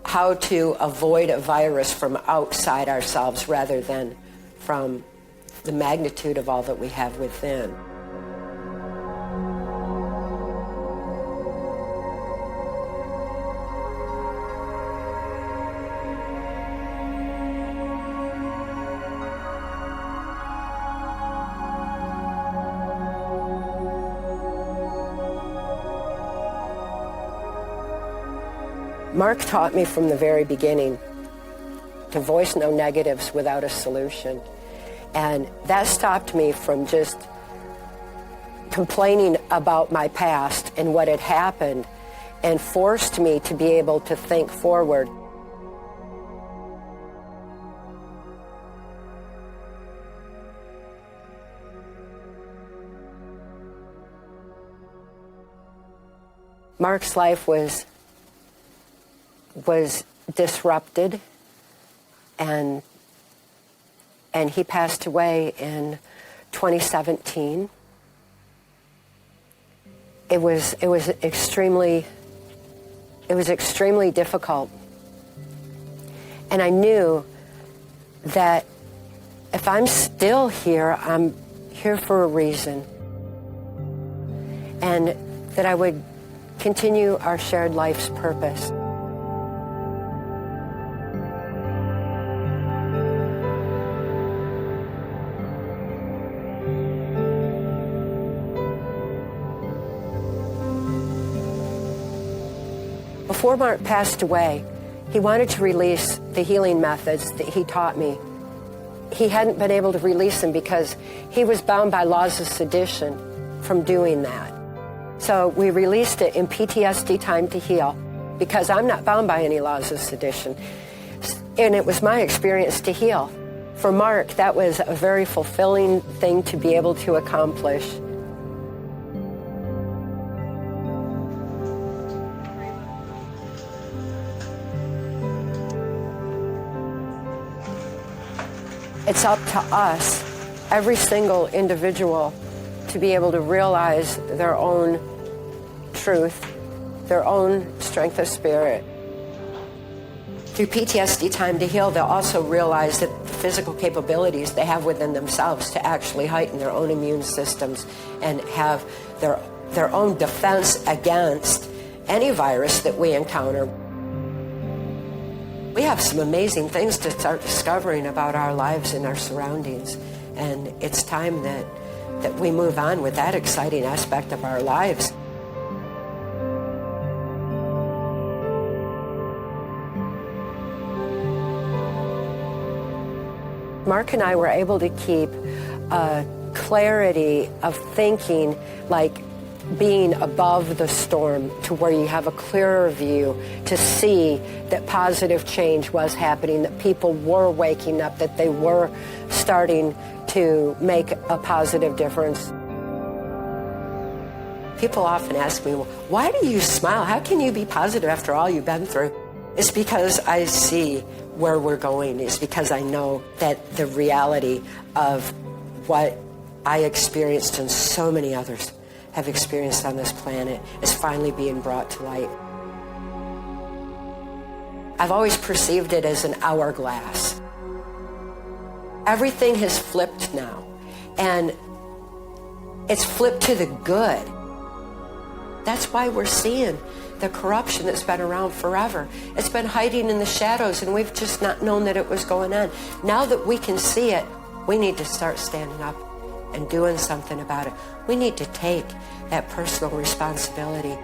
How to avoid a virus from outside ourselves rather than from the magnitude of all that we have within. Mark taught me from the very beginning to voice no negatives without a solution. And that stopped me from just complaining about my past and what had happened, and forced me to be able to think forward. Mark's life was disrupted, and he passed away in 2017. It was extremely difficult. And I knew that if I'm still here, I'm here for a reason. And that I would continue our shared life's purpose. Before Mark passed away, he wanted to release the healing methods that he taught me. He hadn't been able to release them because he was bound by laws of sedition from doing that. So we released it in PTSD Time to Heal, because I'm not bound by any laws of sedition. And it was my experience to heal. For Mark, that was a very fulfilling thing to be able to accomplish. It's up to us, every single individual, to be able to realize their own truth, their own strength of spirit. Through PTSD Time to Heal, they'll also realize that the physical capabilities they have within themselves to actually heighten their own immune systems and have their own defense against any virus that we encounter. We have some amazing things to start discovering about our lives and our surroundings, and it's time that we move on with that exciting aspect of our lives. Mark and I were able to keep a clarity of thinking, like being above the storm, to where you have a clearer view to see that positive change was happening, that people were waking up, that they were starting to make a positive difference. People often ask me, well, why do you smile? How can you be positive after all you've been through? It's because I see where we're going. It's because I know that the reality of what I experienced and so many others have experienced on this planet is finally being brought to light. I've always perceived it as an hourglass. Everything has flipped now, and it's flipped to the good. That's why we're seeing the corruption that's been around forever. It's been hiding in the shadows, and we've just not known that it was going on. Now that we can see it, we need to start standing up and doing something about it. We need to take that personal responsibility.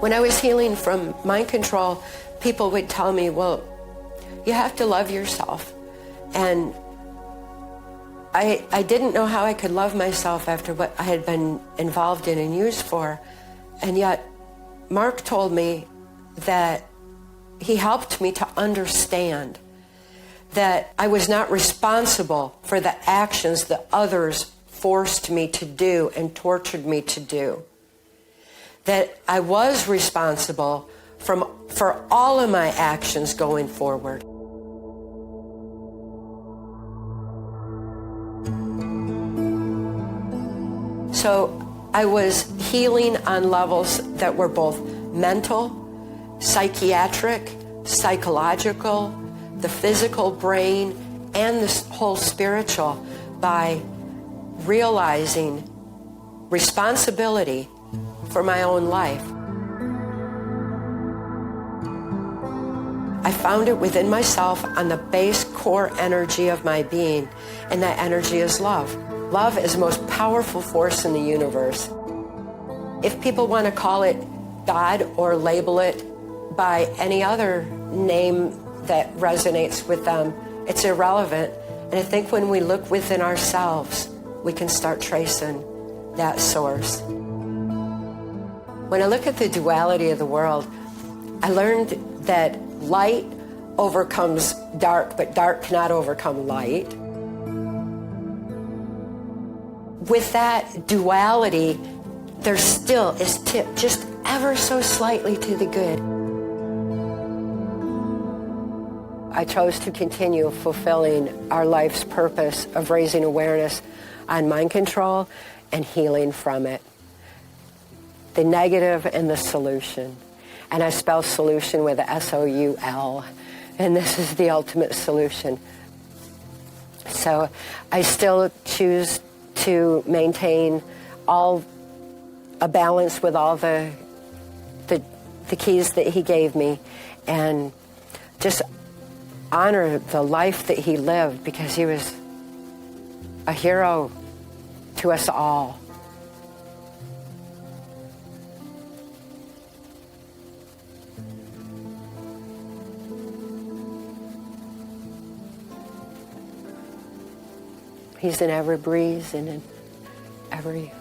When I was healing from mind control, people would tell me, well, you have to love yourself. And I didn't know how I could love myself after what I had been involved in and used for. And yet, Mark told me that he helped me to understand that I was not responsible for the actions that others forced me to do and tortured me to do. That I was responsible for all of my actions going forward. So I was healing on levels that were both mental, psychiatric, psychological, the physical brain, and the whole spiritual, by realizing responsibility for my own life. I found it within myself on the base core energy of my being, and that energy is love. Love is the most powerful force in the universe. If people want to call it God or label it by any other name that resonates with them, it's irrelevant. And I think when we look within ourselves, we can start tracing that source. When I look at the duality of the world, I learned that light overcomes dark, but dark cannot overcome light. With that duality, there still is tipped just ever so slightly to the good. I chose to continue fulfilling our life's purpose of raising awareness on mind control and healing from it. The negative and the solution. And I spell solution with a S-O-U-L. And this is the ultimate solution. So I still choose to maintain a balance with all the keys that he gave me, and just honor the life that he lived, because he was a hero to us all. He's in every breeze and in every